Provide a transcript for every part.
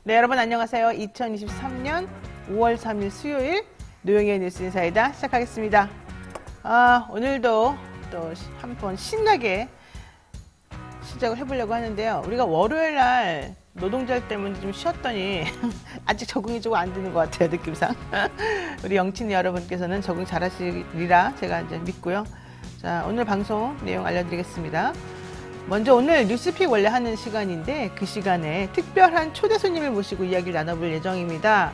네, 여러분 안녕하세요. 2023년 5월 3일 수요일 노영희의 뉴스 인사이다 시작하겠습니다. 오늘도 또 한번 신나게 시작을 해보려고 하는데요. 우리가 월요일 날 노동절 때문에 좀 쉬었더니 아직 적응이 조금 안 되는 것 같아요, 느낌상. 우리 영친 여러분께서는 적응 잘하시리라 제가 이제 믿고요. 자, 오늘 방송 내용 알려드리겠습니다. 먼저 오늘 뉴스픽 원래 하는 시간인데 그 시간에 특별한 초대 손님을 모시고 이야기를 나눠볼 예정입니다.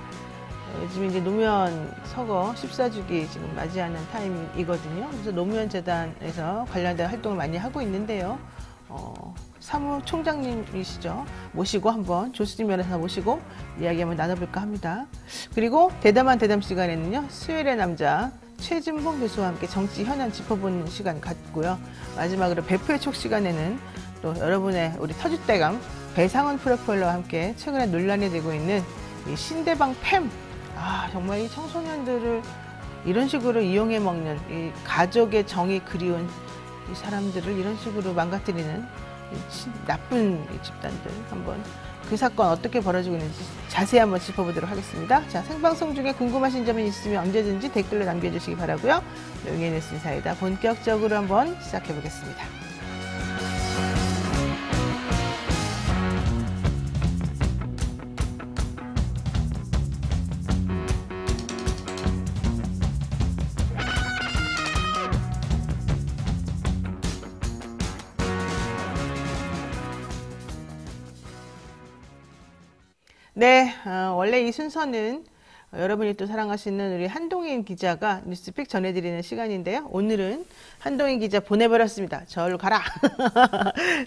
요즘 이제 노무현 서거 14주기 지금 맞이하는 타임이거든요. 그래서 노무현 재단에서 관련된 활동을 많이 하고 있는데요. 사무총장님이시죠. 모시고 한번 조수진 변호사 모시고 이야기 한번 나눠볼까 합니다. 그리고 대담한 대담 시간에는요. 수요일의 남자 최진봉 교수와 함께 정치 현안 짚어보는 시간 갖고요. 마지막으로 배포의 촉 시간에는 또 여러분의 우리 터줏대감 배상훈 프로파일러와 함께 최근에 논란이 되고 있는 이 신대방 팸. 정말 이 청소년들을 이런 식으로 이용해 먹는 이 가족의 정이 그리운 이 사람들을 이런 식으로 망가뜨리는 나쁜 집단들 한번 그 사건 어떻게 벌어지고 있는지 자세히 한번 짚어보도록 하겠습니다. 자, 생방송 중에 궁금하신 점이 있으면 언제든지 댓글로 남겨주시기 바라고요. 노영희의 뉴스 인사이다 본격적으로 한번 시작해 보겠습니다. 네, 원래 이 순서는 여러분이 또 사랑하시는 우리 한동인 기자가 뉴스픽 전해드리는 시간인데요. 오늘은 한동인 기자 보내버렸습니다. 저리로 가라.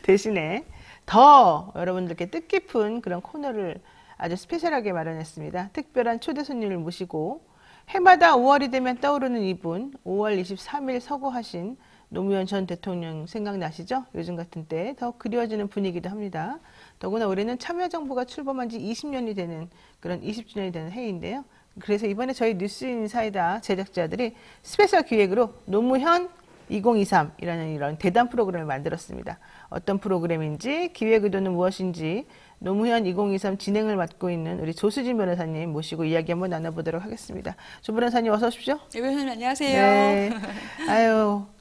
대신에 더 여러분들께 뜻깊은 그런 코너를 아주 스페셜하게 마련했습니다. 특별한 초대 손님을 모시고 해마다 5월이 되면 떠오르는 이분, 5월 23일 서거하신 노무현 전 대통령 생각나시죠? 요즘 같은 때 더 그리워지는 분위기도 합니다. 더구나 올해는 참여정부가 출범한 지 20년이 되는 그런 20주년이 되는 해인데요. 그래서 이번에 저희 뉴스 인사이다 제작자들이 스페셜 기획으로 노무현 2023이라는 이런 대담 프로그램을 만들었습니다. 어떤 프로그램인지 기획 의도는 무엇인지 노무현 2023 진행을 맡고 있는 우리 조수진 변호사님 모시고 이야기 한번 나눠보도록 하겠습니다. 조 변호사님 어서 오십시오. 네, 변호사님 안녕하세요. 네.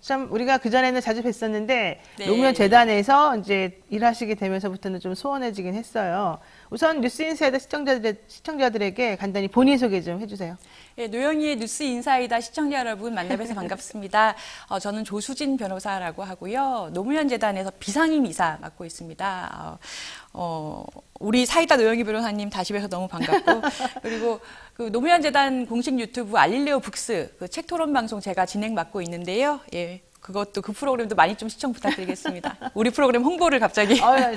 참 우리가 그전에는 자주 뵀었는데 네. 노무현 재단에서 이제 일하시게 되면서부터는 좀 소원해지긴 했어요. 우선 뉴스 인사이다 시청자들에게 간단히 본인 소개 좀 해주세요. 네, 노영희의 뉴스 인사이다 시청자 여러분 만나뵈서 반갑습니다. 저는 조수진 변호사라고 하고요. 노무현 재단에서 비상임 이사 맡고 있습니다. 우리 사이다 노영희 변호사님 다시 뵈서 너무 반갑고 그리고 그 노무현 재단 공식 유튜브 알릴레오 북스 그 책 토론 방송 제가 진행 맡고 있는데요. 예. 그것도 그 프로그램도 많이 좀 시청 부탁드리겠습니다. 우리 프로그램 홍보를 갑자기. 좋아요.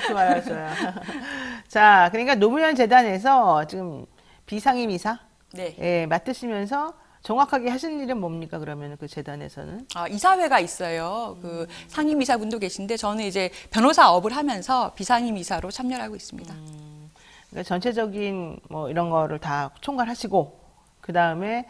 자, 그러니까 노무현 재단에서 지금 비상임 이사 네, 맡으시면서 정확하게 하신 일은 뭡니까? 그러면 그 재단에서는? 이사회가 있어요. 그 상임 이사분도 계신데 저는 이제 변호사업을 하면서 비상임 이사로 참여를 하고 있습니다. 그러니까 전체적인 뭐 이런 거를 다 총괄하시고 그 다음에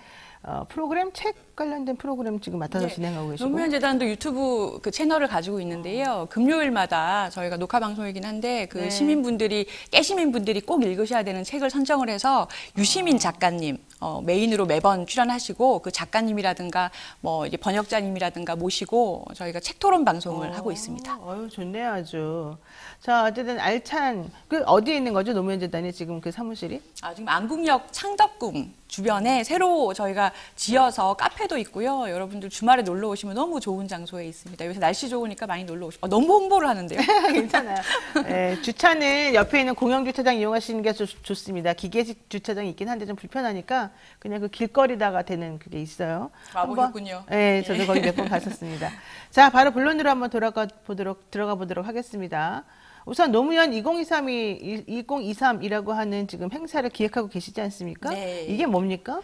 프로그램 책 관련된 프로그램 지금 맡아서 진행하고 계시고 노무현 재단도 유튜브 그 채널을 가지고 있는데요. 금요일마다 저희가 녹화 방송이긴 한데 그 시민분들이 깨시민분들이 꼭 읽으셔야 되는 책을 선정을 해서 유시민 작가님 메인으로 매번 출연하시고 그 작가님이라든가 뭐 이제 번역자님이라든가 모시고 저희가 책 토론 방송을 하고 있습니다. 좋네요, 아주. 자, 어쨌든 알찬 그 어디에 있는 거죠, 노무현 재단이 지금 그 사무실이? 지금 안국역 창덕궁 주변에 새로 저희가 지어서 카페도 있고요. 여러분들 주말에 놀러 오시면 너무 좋은 장소에 있습니다. 요새 날씨 좋으니까 많이 놀러 오시고 너무 홍보를 하는데요. 괜찮아요. 네, 주차는 옆에 있는 공영 주차장 이용하시는 게 좋습니다. 기계식 주차장이 있긴 한데 좀 불편하니까 그냥 그 길거리다가 되는 그게 있어요. 와보셨군요. 네, 저도 거기 몇 번 갔었습니다. 자, 바로 본론으로 한번 들어가 보도록 하겠습니다. 우선 노무현 2023이라고 하는 지금 행사를 기획하고 계시지 않습니까? 네. 이게 뭡니까?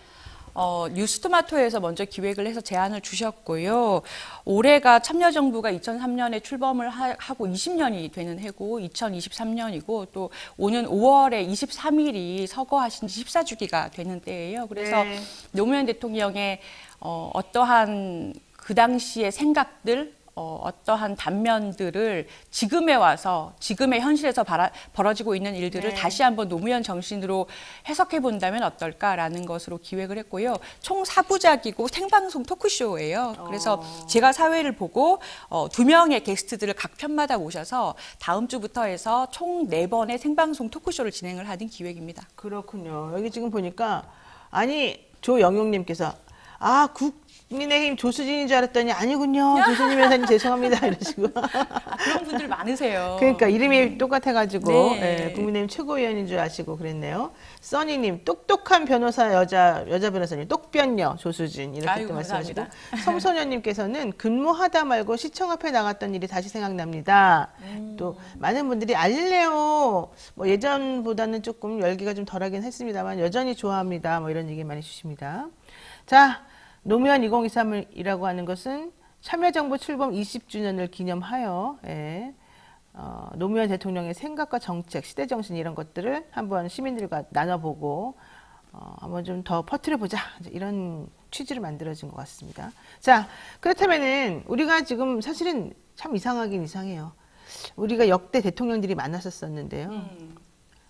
뉴스토마토에서 먼저 기획을 해서 제안을 주셨고요. 올해가 참여정부가 2003년에 출범을 하고 20년이 되는 해고 2023년이고 또 오는 5월에 23일이 서거하신 지 14주기가 되는 때예요. 그래서 노무현 대통령의 어떠한 그 당시의 생각들 어떠한 단면들을 지금에 와서 지금의 현실에서 벌어지고 있는 일들을 네. 다시 한번 노무현 정신으로 해석해 본다면 어떨까라는 것으로 기획을 했고요. 총 4부작이고 생방송 토크쇼예요. 그래서 제가 사회를 보고 2명의 게스트들을 각 편마다 모셔서 다음 주부터 해서 총 4번의 생방송 토크쇼를 진행을 하는 기획입니다. 그렇군요. 여기 지금 보니까 아니 조영용님께서 국민의힘 조수진인 줄 알았더니 아니군요. 조수진 변호사님 죄송합니다. 이러시고. 그런 분들 많으세요. 그러니까 이름이 똑같아가지고 네. 예, 국민의힘 최고위원인 줄 아시고 그랬네요. 써니님 똑똑한 변호사 여자 변호사님 똑변녀 조수진 이렇게 아이고, 또 말씀하시고 감사합니다. 섬소년님께서는 근무하다 말고 시청 앞에 나갔던 일이 다시 생각납니다. 또 많은 분들이 알릴레오 뭐 예전보다는 조금 열기가 좀 덜하긴 했습니다만 여전히 좋아합니다. 뭐 이런 얘기 많이 주십니다. 자, 노무현 2023이라고 하는 것은 참여정부 출범 20주년을 기념하여 노무현 대통령의 생각과 정책, 시대정신 이런 것들을 한번 시민들과 나눠보고 한번 좀 더 퍼뜨려보자 이런 취지로 만들어진 것 같습니다. 자, 그렇다면은 우리가 지금 사실은 참 이상하긴 이상해요. 우리가 역대 대통령들이 많았었는데요.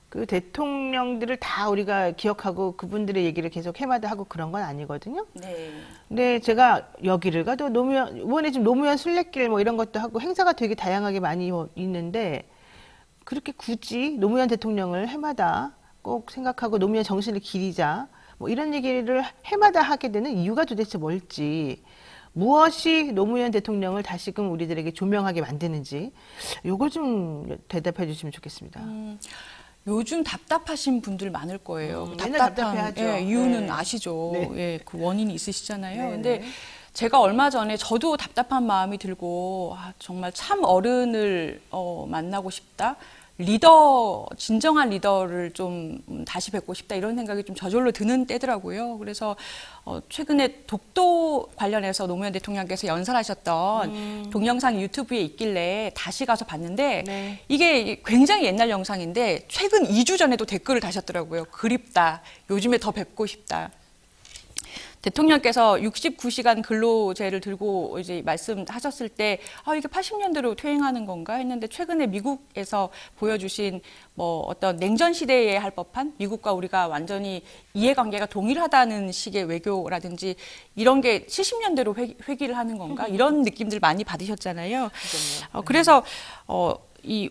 그 대통령들을 다 우리가 기억하고 그분들의 얘기를 계속 해마다 하고 그런 건 아니거든요. 네. 근데 제가 여기를 가도 이번에 지금 노무현 순례길 뭐 이런 것도 하고 행사가 되게 다양하게 많이 있는데 그렇게 굳이 노무현 대통령을 해마다 꼭 생각하고 노무현 정신을 기리자 뭐 이런 얘기를 해마다 하게 되는 이유가 도대체 뭘지 무엇이 노무현 대통령을 다시금 우리들에게 조명하게 만드는지 요걸 좀 대답해 주시면 좋겠습니다. 요즘 답답하신 분들 많을 거예요. 맨날 답답해하죠. 예, 이유는 네. 아시죠. 네. 예, 그 원인이 있으시잖아요. 네, 근데 네. 제가 얼마 전에 저도 답답한 마음이 들고 정말 참 어른을 만나고 싶다. 진정한 리더를 좀 다시 뵙고 싶다 이런 생각이 좀 저절로 드는 때더라고요. 그래서 최근에 독도 관련해서 노무현 대통령께서 연설하셨던 동영상이 유튜브에 있길래 다시 가서 봤는데 네. 이게 굉장히 옛날 영상인데 최근 2주 전에도 댓글을 다셨더라고요. 그립다. 요즘에 더 뵙고 싶다. 대통령께서 69시간 근로제를 들고 이제 말씀하셨을 때 이게 80년대로 퇴행하는 건가 했는데 최근에 미국에서 보여주신 뭐 어떤 냉전 시대에 할 법한 미국과 우리가 완전히 이해관계가 동일하다는 식의 외교라든지 이런 게 70년대로 회귀를 하는 건가 이런 느낌들 많이 받으셨잖아요. 그래서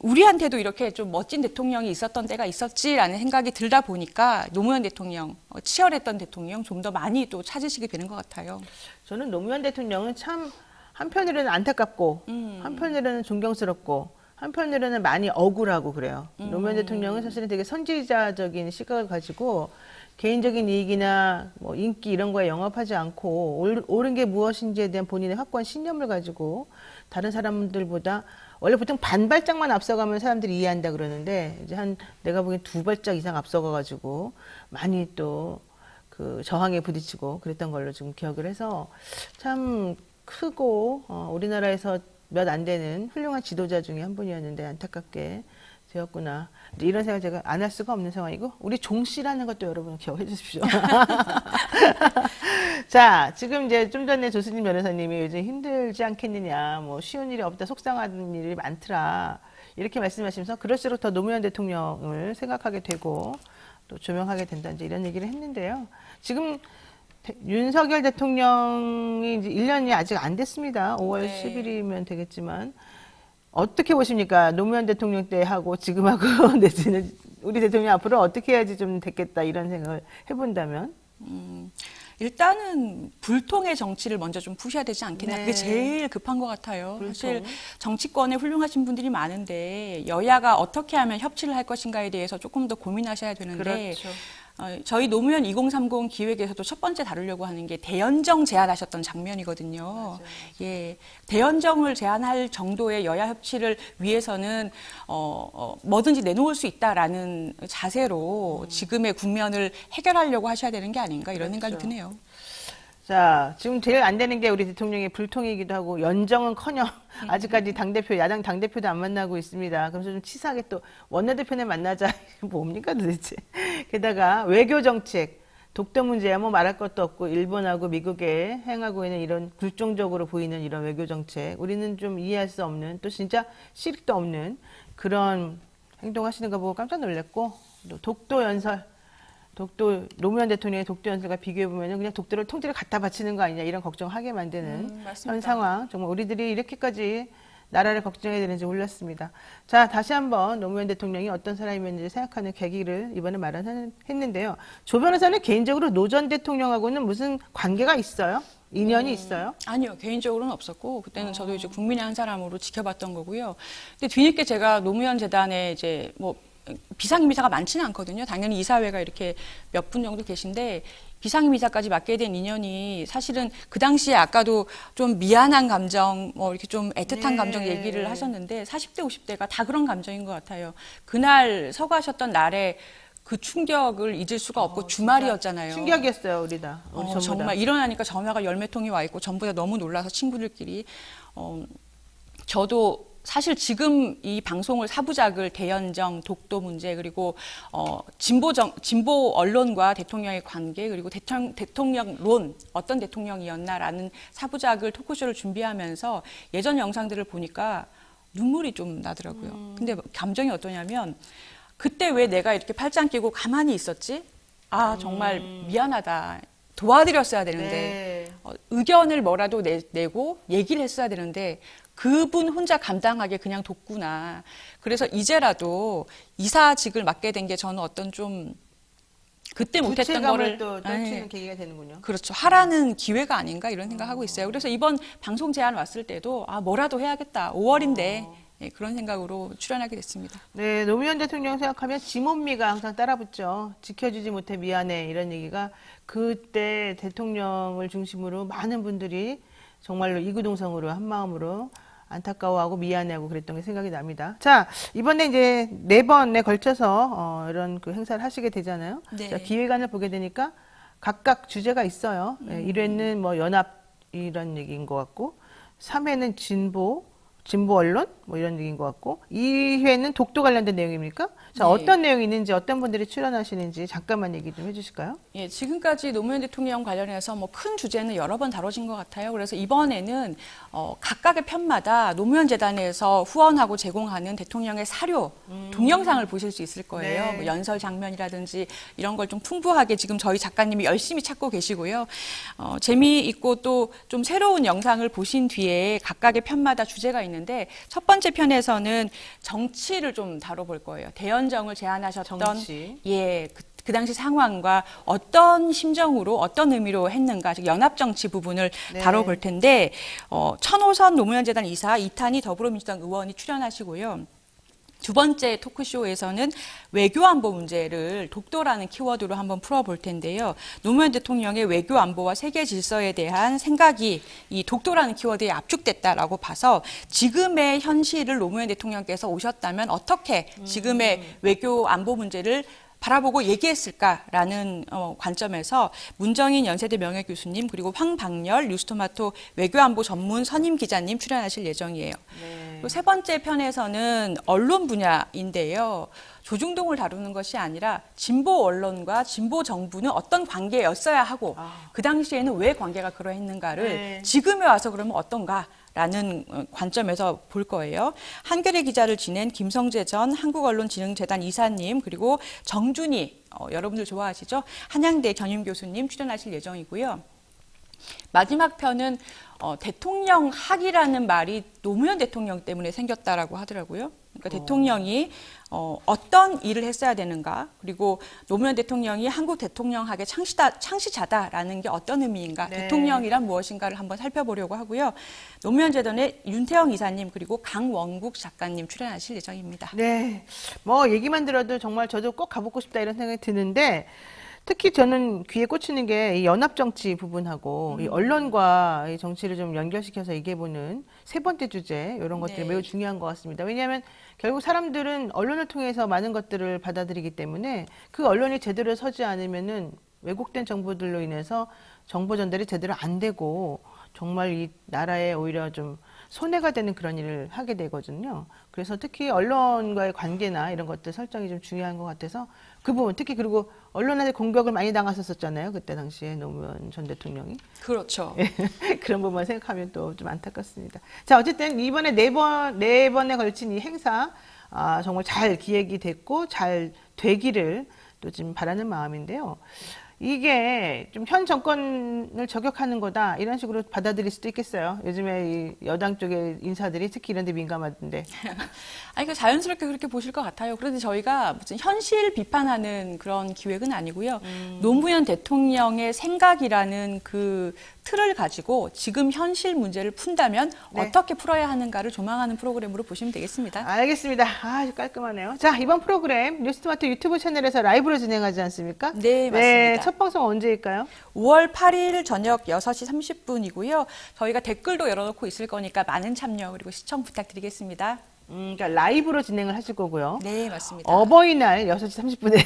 우리한테도 이렇게 좀 멋진 대통령이 있었던 때가 있었지라는 생각이 들다 보니까 노무현 대통령, 치열했던 대통령 좀 더 많이 또 찾으시게 되는 것 같아요. 저는 노무현 대통령은 참 한편으로는 안타깝고 한편으로는 존경스럽고 한편으로는 많이 억울하고 그래요. 노무현 대통령은 사실은 되게 선지자적인 시각을 가지고 개인적인 이익이나 뭐 인기 이런 거에 영합하지 않고 옳은 게 무엇인지에 대한 본인의 확고한 신념을 가지고 다른 사람들보다 원래 보통 반발짝만 앞서가면 사람들이 이해한다 그러는데 이제 내가 보기엔 2발짝 이상 앞서가가지고 많이 또 그 저항에 부딪히고 그랬던 걸로 지금 기억을 해서 참 크고 우리나라에서 몇 안 되는 훌륭한 지도자 중에 한 분이었는데 안타깝게 되었구나. 이런 생각 제가 안 할 수가 없는 상황이고 우리 종 씨라는 것도 여러분 기억해 주십시오. 자, 지금 이제 좀 전에 조수진 변호사님이 요즘 힘들지 않겠느냐, 뭐 쉬운 일이 없다, 속상한 일이 많더라 이렇게 말씀하시면서 그럴수록 더 노무현 대통령을 생각하게 되고 또 조명하게 된다 이제 이런 얘기를 했는데요. 지금 윤석열 대통령이 이제 1년이 아직 안 됐습니다. 5월 네. 10일이면 되겠지만 어떻게 보십니까? 노무현 대통령 때 하고 지금하고 내지는 우리 대통령 앞으로 어떻게 해야지 좀 됐겠다 이런 생각을 해본다면? 일단은 불통의 정치를 먼저 좀 푸셔야 되지 않겠나. 네. 그게 제일 급한 것 같아요. 불통. 사실 정치권에 훌륭하신 분들이 많은데 여야가 어떻게 하면 협치를 할 것인가에 대해서 조금 더 고민하셔야 되는데 그렇죠. 저희 노무현 2030 기획에서도 첫 번째 다루려고 하는 게 대연정 제안하셨던 장면이거든요. 맞아요. 예, 대연정을 제안할 정도의 여야 협치를 위해서는 뭐든지 내놓을 수 있다라는 자세로 지금의 국면을 해결하려고 하셔야 되는 게 아닌가 이런 생각이 그렇죠. 드네요. 자, 지금 제일 안 되는 게 우리 대통령의 불통이기도 하고 연정은커녕 아직까지 야당 당대표도 안 만나고 있습니다. 그래서 좀 치사하게 또 원내대표는 만나자. 뭡니까 도대체. 게다가 외교 정책, 독도 문제야 뭐 말할 것도 없고 일본하고 미국에 행하고 있는 이런 굴종적으로 보이는 이런 외교 정책 우리는 좀 이해할 수 없는 또 진짜 실익도 없는 그런 행동하시는 거 보고 깜짝 놀랐고 또 독도 연설 독도 노무현 대통령의 독도 연설과 비교해 보면은 그냥 독도를 통째로 갖다 바치는 거 아니냐 이런 걱정하게 만드는 맞습니다. 그런 상황 정말 우리들이 이렇게까지 나라를 걱정해야 되는지 몰랐습니다. 자, 다시 한번 노무현 대통령이 어떤 사람이었는지 생각하는 계기를 이번에 마련했는데요. 조 변호사는 개인적으로 노 전 대통령하고는 무슨 관계가 있어요? 인연이 있어요? 아니요, 개인적으로는 없었고, 그때는 저도 이제 국민의 한 사람으로 지켜봤던 거고요. 근데 뒤늦게 제가 노무현 재단에 이제 뭐, 비상임이사가 많지는 않거든요. 당연히 이사회가 이렇게 몇 분 정도 계신데, 비상임이사까지 맡게 된 인연이 사실은 그 당시에 아까도 좀 미안한 감정, 뭐 이렇게 좀 애틋한 네. 감정 얘기를 하셨는데 40대, 50대가 다 그런 감정인 것 같아요. 그날 서거하셨던 날에 그 충격을 잊을 수가 없고 주말이었잖아요. 충격이었어요, 우리 다. 우리 전부 다. 정말 일어나니까 전화가 열 몇 통이 와 있고 전부 다 너무 놀라서 친구들끼리 저도 사실 지금 이 방송을 사부작을 대연정, 독도 문제 그리고 진보 언론과 대통령의 관계 그리고 대통령론 어떤 대통령이었나라는 사부작을 토크쇼를 준비하면서 예전 영상들을 보니까 눈물이 좀 나더라고요. 근데 감정이 어떠냐면 그때 왜 내가 이렇게 팔짱 끼고 가만히 있었지? 아 정말 미안하다. 도와드렸어야 되는데 네. 의견을 뭐라도 내고 얘기를 했어야 되는데 그분 혼자 감당하게 그냥 뒀구나. 그래서 이제라도 이사직을 맡게 된 게 저는 어떤 좀 그때 못했던 거를 또 떨치는 계기가 되는군요. 그렇죠. 하라는 기회가 아닌가 이런 생각하고 있어요. 그래서 이번 방송 제안 왔을 때도 아 뭐라도 해야겠다. 5월인데 예, 그런 생각으로 출연하게 됐습니다. 네, 노무현 대통령 생각하면 지몬미가 항상 따라붙죠. 지켜주지 못해 미안해 이런 얘기가 그때 대통령을 중심으로 많은 분들이 정말로 이구동성으로 한 마음으로 안타까워하고 미안해하고 그랬던 게 생각이 납니다. 자, 이번에 이제 4번에 걸쳐서 이런 그 행사를 하시게 되잖아요. 네. 자, 기획안을 보게 되니까 각각 주제가 있어요. 1회는 뭐 연합 이런 얘기인 것 같고 3회는 진보 언론 뭐 이런 얘기인 것 같고 2회는 독도 관련된 내용입니까? 자, 네. 어떤 내용이 있는지 어떤 분들이 출연하시는지 잠깐만 얘기 좀 해주실까요? 예, 지금까지 노무현 대통령 관련해서 뭐 큰 주제는 여러 번 다뤄진 것 같아요. 그래서 이번에는 각각의 편마다 노무현 재단에서 후원하고 제공하는 대통령의 사료, 동영상을 보실 수 있을 거예요. 네. 뭐 연설 장면이라든지 이런 걸 좀 풍부하게 지금 저희 작가님이 열심히 찾고 계시고요. 재미있고 또 좀 새로운 영상을 보신 뒤에 각각의 편마다 주제가 있는데 첫 번째 편에서는 정치를 좀 다뤄볼 거예요. 대연정을 제안하셨던 정치. 예, 그 당시 상황과 어떤 심정으로 어떤 의미로 했는가 즉 연합정치 부분을 네. 다뤄볼 텐데 천호선 노무현재단 이사 이탄희 더불어민주당 의원이 출연하시고요. 두 번째 토크쇼에서는 외교안보 문제를 독도라는 키워드로 한번 풀어볼 텐데요. 노무현 대통령의 외교안보와 세계 질서에 대한 생각이 이 독도라는 키워드에 압축됐다라고 봐서 지금의 현실을 노무현 대통령께서 오셨다면 어떻게 지금의 외교안보 문제를 바라보고 얘기했을까라는 관점에서 문정인 연세대 명예교수님 그리고 황박열 뉴스토마토 외교안보 전문 선임 기자님 출연하실 예정이에요. 네. 그리고 세 번째 편에서는 언론 분야인데요. 조중동을 다루는 것이 아니라 진보 언론과 진보 정부는 어떤 관계였어야 하고 그 당시에는 왜 관계가 그러했는가를 네. 지금에 와서 그러면 어떤가 라는 관점에서 볼 거예요. 한겨레 기자를 지낸 김성재 전 한국언론진흥재단 이사님 그리고 정준희 여러분들 좋아하시죠? 한양대 견임교수님 출연하실 예정이고요. 마지막 편은 대통령학이라는 말이 노무현 대통령 때문에 생겼다라고 하더라고요. 그러니까 대통령이 어떤 일을 했어야 되는가 그리고 노무현 대통령이 한국 대통령학의 창시자다라는 게 어떤 의미인가 네. 대통령이란 무엇인가를 한번 살펴보려고 하고요. 노무현 재단의 윤태영 이사님 그리고 강원국 작가님 출연하실 예정입니다. 네, 뭐 얘기만 들어도 정말 저도 꼭 가보고 싶다 이런 생각이 드는데 특히 저는 귀에 꽂히는 게 이 연합정치 부분하고 이 언론과 이 정치를 좀 연결시켜서 얘기해보는 세 번째 주제 이런 것들이 네. 매우 중요한 것 같습니다. 왜냐하면 결국 사람들은 언론을 통해서 많은 것들을 받아들이기 때문에 그 언론이 제대로 서지 않으면은 왜곡된 정보들로 인해서 정보 전달이 제대로 안 되고 정말 이 나라에 오히려 좀 손해가 되는 그런 일을 하게 되거든요. 그래서 특히 언론과의 관계나 이런 것들 설정이 좀 중요한 것 같아서 그 부분 특히 그리고 언론한테 공격을 많이 당했었잖아요. 그때 당시에 노무현 전 대통령이. 그렇죠. 그런 부분만 생각하면 또 좀 안타깝습니다. 자, 어쨌든 이번에 네 번에 걸친 이 행사 정말 잘 기획이 됐고 잘 되기를 또 지금 바라는 마음인데요. 이게 좀 현 정권을 저격하는 거다 이런 식으로 받아들일 수도 있겠어요. 요즘에 이 여당 쪽의 인사들이 특히 이런 데 민감하던데. 아니, 그 자연스럽게 그렇게 보실 것 같아요. 그런데 저희가 무슨 현실 비판하는 그런 기획은 아니고요. 노무현 대통령의 생각이라는 그 틀을 가지고 지금 현실 문제를 푼다면 네. 어떻게 풀어야 하는가를 조망하는 프로그램으로 보시면 되겠습니다. 알겠습니다. 아주 깔끔하네요. 자, 이번 프로그램 뉴스토마토 유튜브 채널에서 라이브로 진행하지 않습니까? 네, 맞습니다. 첫 방송 언제일까요? 5월 8일 저녁 6시 30분이고요. 저희가 댓글도 열어놓고 있을 거니까 많은 참여 그리고 시청 부탁드리겠습니다. 그러니까 라이브로 진행을 하실 거고요. 네, 맞습니다. 어버이날 6시 30분에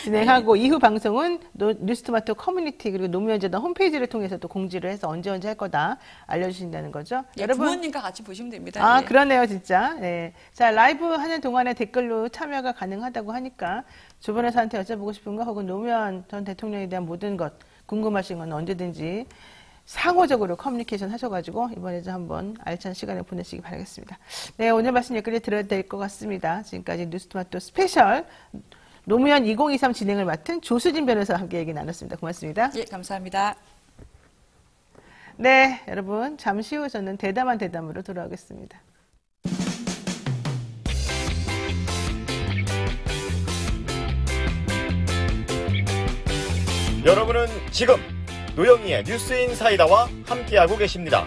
진행하고 이후 방송은 뉴스토마토 커뮤니티 그리고 노무현 재단 홈페이지를 통해서 또 공지를 해서 언제 할 거다 알려주신다는 거죠. 예, 부모님과 같이 보시면 됩니다. 아, 예. 그러네요, 진짜. 네. 자, 라이브 하는 동안에 댓글로 참여가 가능하다고 하니까 주변에서한테 여쭤보고 싶은 거 혹은 노무현 전 대통령에 대한 모든 것 궁금하신 건 언제든지 상호적으로 커뮤니케이션 하셔가지고 이번에도 한번 알찬 시간을 보내시기 바라겠습니다. 네, 오늘 말씀 여기까지 들어야 될 것 같습니다. 지금까지 뉴스토마토 스페셜 노무현 2023 진행을 맡은 조수진 변호사와 함께 얘기 나눴습니다. 고맙습니다. 예, 감사합니다. 네, 여러분 잠시 후 저는 대담한 대담으로 돌아오겠습니다. 여러분은 지금 노영희의 뉴스인사이다와 함께하고 계십니다.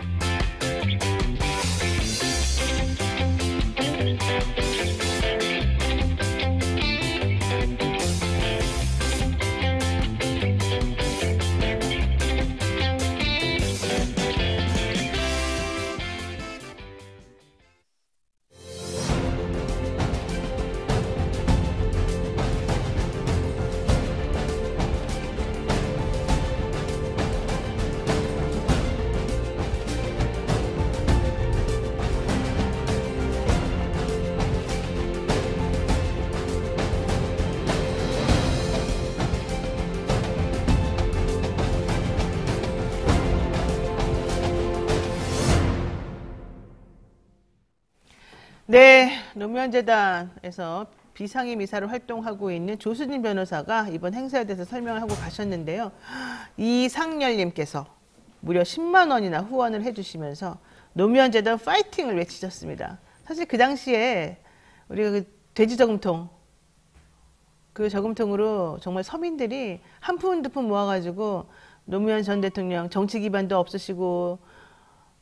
네, 노무현재단에서 비상임이사로 활동하고 있는 조수진 변호사가 이번 행사에 대해서 설명을 하고 가셨는데요. 이상렬님께서 무려 10만 원이나 후원을 해주시면서 노무현재단 파이팅을 외치셨습니다. 사실 그 당시에 우리가 그 돼지 저금통, 그 저금통으로 정말 서민들이 한 푼 두 푼 모아가지고 노무현 전 대통령 정치 기반도 없으시고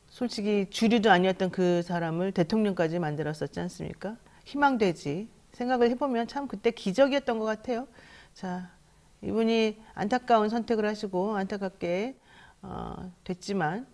솔직히 주류도 아니었던 그 사람을 대통령까지 만들었었지 않습니까? 희망되지. 생각을 해보면 참 그때 기적이었던 것 같아요. 자, 이분이 안타까운 선택을 하시고 안타깝게 됐지만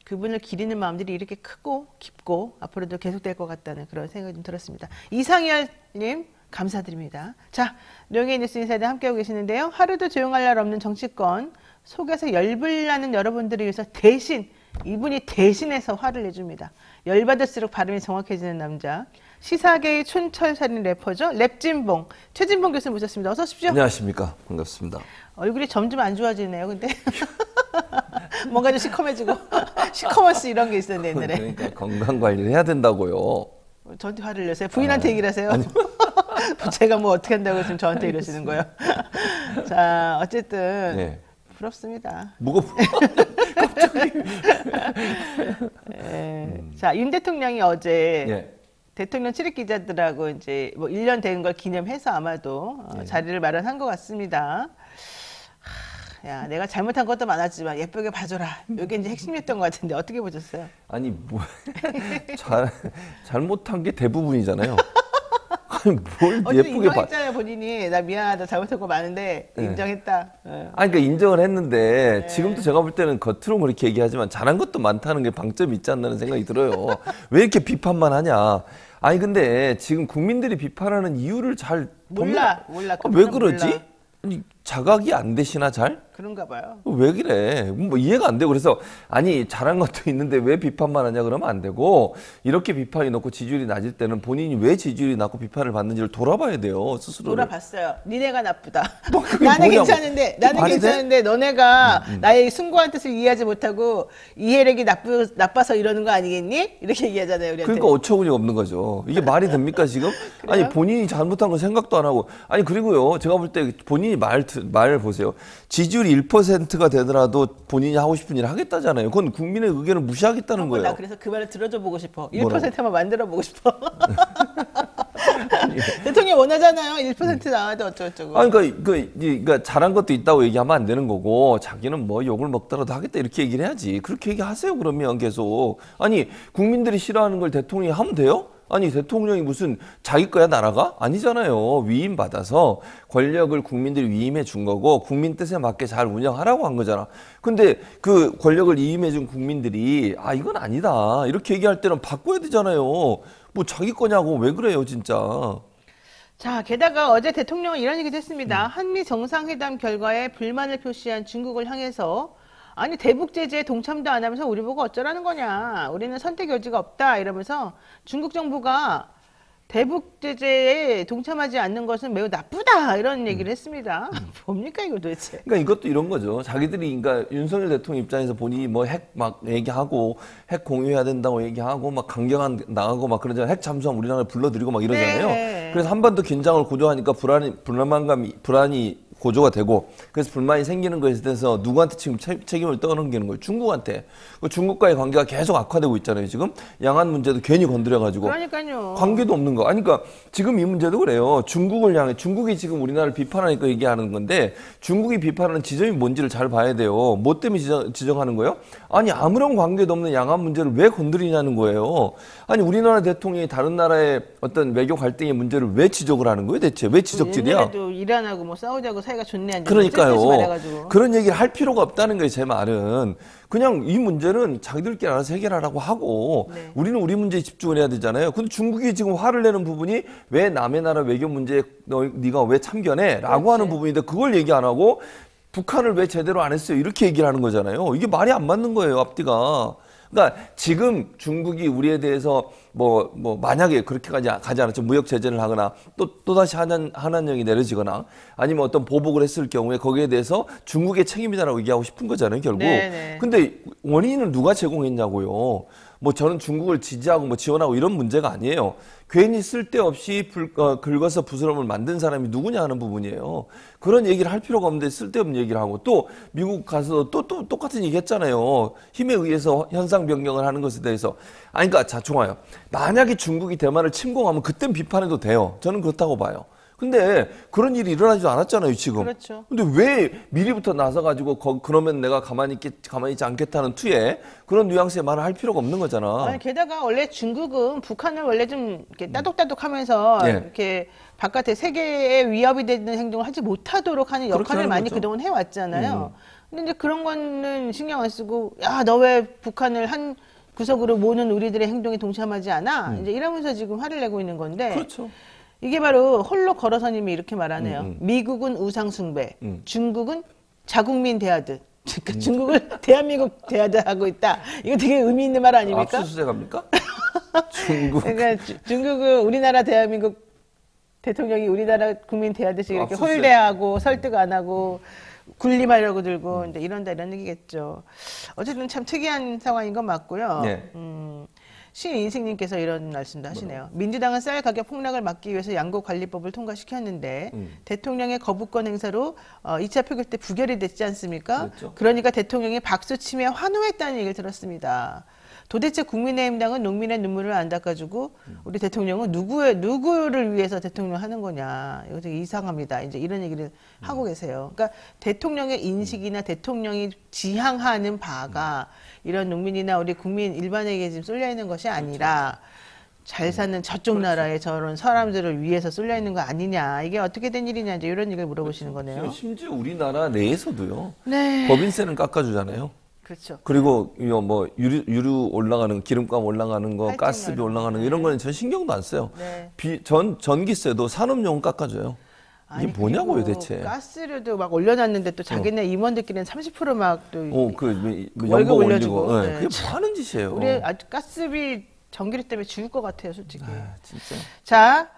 그분을 기리는 마음들이 이렇게 크고 깊고 앞으로도 계속될 것 같다는 그런 생각이 좀 들었습니다. 이상열님 감사드립니다. 자, 노영희 뉴스 인사이드 함께하고 계시는데요. 하루도 조용할 날 없는 정치권 속에서 열불 나는 여러분들을 위해서 대신 이분이 대신해서 화를 내줍니다. 열받을수록 발음이 정확해지는 남자. 시사계의 촌철살인 래퍼죠. 랩진봉. 최진봉 교수님 모셨습니다. 어서 오십시오. 안녕하십니까. 반갑습니다. 얼굴이 점점 안 좋아지네요. 근데 뭔가 좀 시커매지고 시커먼스 이런 게 있었는데 옛날에. 그러니까 건강 관리를 해야 된다고요. 저한테 화를 내세요. 부인한테 얘기를 하세요. 제가 뭐 어떻게 한다고 지금 저한테 이러시는 거예요. 자, 어쨌든 네. 부럽습니다. 뭐가 자, 윤 대통령이 어제 예. 대통령 출입 기자들하고 이제 뭐 1년 된 걸 기념해서 아마도 자리를 마련한 것 같습니다. 야, 내가 잘못한 것도 많았지만 예쁘게 봐줘라. 이게 이제 핵심이었던 것 같은데 어떻게 보셨어요? 아니 뭐 잘못한 게 대부분이잖아요. 아니 뭘 어제 예쁘게 봐. 인정했잖아요. 본인이 나 미안하다 잘못한 거 많은데 네. 인정했다. 아니 그러니까 인정을 했는데 네. 지금도 제가 볼 때는 겉으로 그렇게 얘기하지만 잘한 것도 많다는 게 방점이 있지 않나는 생각이 들어요. 왜 이렇게 비판만 하냐. 아니 근데 지금 국민들이 비판하는 이유를 잘 몰라. 그 왜 부분은 그러지? 몰라. 아니 자각이 안 되시나 잘? 그런가 봐요. 왜 그래? 뭐 이해가 안 되고 그래서 아니 잘한 것도 있는데 왜 비판만 하냐 그러면 안 되고 이렇게 비판이 높고 지지율이 낮을 때는 본인이 왜 지지율이 낮고 비판을 받는지를 돌아봐야 돼요 스스로를. 돌아봤어요. 니네가 나쁘다. 그게 나는 뭐냐고. 괜찮은데 나는 말이 돼? 괜찮은데 너네가 나의 숭고한 뜻을 이해하지 못하고 이해력이 나빠서 이러는 거 아니겠니? 이렇게 얘기하잖아요 우리한테. 그러니까 어처구니가 없는 거죠. 이게 말이 됩니까 지금? 아니 본인이 잘못한 거 생각도 안 하고 아니 그리고요 제가 볼 때 본인이 말을 보세요. 지지율이 1%가 되더라도 본인이 하고 싶은 일을 하겠다잖아요. 그건 국민의 의견을 무시하겠다는 거예요. 나 그래서 그 말을 들어줘 보고 싶어. 뭐라고? 1%만 만들어 보고 싶어. 대통령 원하잖아요. 1% 나와도 어쩌고저쩌고. 아니, 그러니까 잘한 것도 있다고 얘기하면 안 되는 거고 자기는 뭐 욕을 먹더라도 하겠다 이렇게 얘기를 해야지. 그렇게 얘기하세요 그러면 계속. 아니 국민들이 싫어하는 걸 대통령이 하면 돼요? 아니 대통령이 무슨 자기 거야 나라가? 아니잖아요. 위임받아서 권력을 국민들이 위임해 준 거고 국민 뜻에 맞게 잘 운영하라고 한 거잖아. 근데 그 권력을 위임해 준 국민들이 아 이건 아니다 이렇게 얘기할 때는 바꿔야 되잖아요. 뭐 자기 거냐고 왜 그래요 진짜. 자, 게다가 어제 대통령은 이런 얘기도 했습니다. 한미 정상회담 결과에 불만을 표시한 중국을 향해서 아니 대북 제재에 동참도 안 하면서 우리 보고 어쩌라는 거냐. 우리는 선택 여지가 없다 이러면서 중국 정부가 대북 제재에 동참하지 않는 것은 매우 나쁘다 이런 얘기를 했습니다. 뭡니까 이거 도대체. 그러니까 이것도 이런 거죠. 자기들이 그러니까 윤석열 대통령 입장에서 본인이 뭐 핵 막 얘기하고 핵 공유해야 된다고 얘기하고 막 강경한 나가고 막 그러잖아요. 핵 잠수함 우리나라에 불러들이고 막 이러잖아요. 네. 그래서 한반도 긴장을 고조하니까 불안이 고조가 되고 그래서 불만이 생기는 것에 대해서 누구한테 지금 책임을 떠넘기는 거예요? 중국한테. 그 중국과의 관계가 계속 악화되고 있잖아요. 지금 양안 문제도 괜히 건드려가지고 그러니까요. 관계도 없는 거. 아니 그러니까 지금 이 문제도 그래요. 중국을 향해 중국이 지금 우리나라를 비판하니까 얘기하는 건데 중국이 비판하는 지점이 뭔지를 잘 봐야 돼요. 뭐 때문에 지적하는 거예요? 아니 아무런 관계도 없는 양안 문제를 왜 건드리냐는 거예요. 아니 우리나라 대통령이 다른 나라의 어떤 외교 갈등의 문제를 왜 지적을 하는 거예요? 대체 왜 지적질이야? 옛날에도 이란하고 뭐 사우디하고 사이가 좋네 안 좋네. 그러니까요. 말해가지고. 그런 얘기를 할 필요가 없다는 거예요. 제 말은. 그냥 이 문제는 자기들끼리 알아서 해결하라고 하고 네. 우리는 우리 문제에 집중을 해야 되잖아요. 근데 중국이 지금 화를 내는 부분이 왜 남의 나라 외교 문제에 네가 왜 참견해? 라고 그렇지. 하는 부분인데 그걸 얘기 안 하고 북한을 왜 제대로 안 했어요? 이렇게 얘기를 하는 거잖아요. 이게 말이 안 맞는 거예요. 앞뒤가. 그러니까 지금 중국이 우리에 대해서 뭐 만약에 그렇게 가지 않았죠. 무역 제재를 하거나 또다시 한한령이 내려지거나 아니면 어떤 보복을 했을 경우에 거기에 대해서 중국의 책임이다라고 얘기하고 싶은 거잖아요. 결국. 네네. 근데 원인을 누가 제공했냐고요. 뭐 저는 중국을 지지하고 뭐 지원하고 이런 문제가 아니에요. 괜히 쓸데없이 긁어서 부스럼을 만든 사람이 누구냐 하는 부분이에요. 그런 얘기를 할 필요가 없는데 쓸데없는 얘기를 하고 또 미국 가서 또 똑같은 얘기 했잖아요. 힘에 의해서 현상 변경을 하는 것에 대해서. 아니 그러니까 자 좋아요. 만약에 중국이 대만을 침공하면 그땐 비판해도 돼요. 저는 그렇다고 봐요. 근데 그런 일이 일어나지도 않았잖아요, 지금. 그렇죠. 근데 왜 미리부터 나서가지고 그러면 내가 가만히 있지 않겠다는 투에 그런 뉘앙스의 말을 할 필요가 없는 거잖아. 아니, 게다가 원래 중국은 북한을 원래 좀 이렇게 따독따독하면서 예. 이렇게 바깥에 세계에 위협이 되는 행동을 하지 못하도록 하는 그렇게 역할을 하는 많이 거죠. 그동안 해왔잖아요. 근데 이제 그런 거는 신경 안 쓰고 야, 너 왜 북한을 한 구석으로 모는 우리들의 행동에 동참하지 않아? 이제 이러면서 지금 화를 내고 있는 건데. 그렇죠. 이게 바로 홀로 걸어서님이 이렇게 말하네요. 미국은 우상숭배, 중국은 자국민 대하듯. 그러니까 중국을 대한민국 대하듯 하고 있다. 이거 되게 의미 있는 말 아닙니까? 압수수색 합니까? 중국. 그러니까 중국은 우리나라 대한민국 대통령이 우리나라 국민 대하듯이 이렇게 압수수색. 홀대하고 설득 안 하고 군림하려고 들고 이제 이런 얘기겠죠. 어쨌든 참 특이한 상황인 건 맞고요. 네. 신인식님께서 이런 말씀도 하시네요. 민주당은 쌀 가격 폭락을 막기 위해서 양곡관리법을 통과시켰는데 대통령의 거부권 행사로 2차 표결 때 부결이 됐지 않습니까? 그렇죠. 그러니까 대통령이 박수치며 환호했다는 얘기를 들었습니다. 도대체 국민의힘당은 농민의 눈물을 안 닦아주고 우리 대통령은 누구를 위해서 대통령 하는 거냐. 이거 되게 이상합니다. 이제 이런 얘기를 하고 계세요. 그러니까 대통령의 인식이나 대통령이 지향하는 바가 이런 농민이나 우리 국민 일반에게 지금 쏠려 있는 것이 아니라 잘 사는 저쪽 나라의 저런 사람들을 위해서 쏠려 있는 거 아니냐. 이게 어떻게 된 일이냐. 이제 이런 얘기를 물어보시는 거네요. 심지어 우리나라 내에서도요. 네. 법인세는 깎아주잖아요. 그렇죠. 그리고 이거 뭐 유류 올라가는 기름값 올라가는 거, 할증 가스비 올라가는 거 이런 거는 전 신경도 안 써요. 네. 전기세도 산업용은 깎아줘요. 아니, 뭐냐고요, 그리고 대체. 가스료도 막 올려놨는데 또 자기네 임원들끼리는 30%막또 연봉 올리고. 올려주고. 네. 네. 그게 뭐 하는 짓이에요. 우리 아주 가스비 전기료 때문에 죽을 것 같아요, 솔직히. 아, 진짜. 자,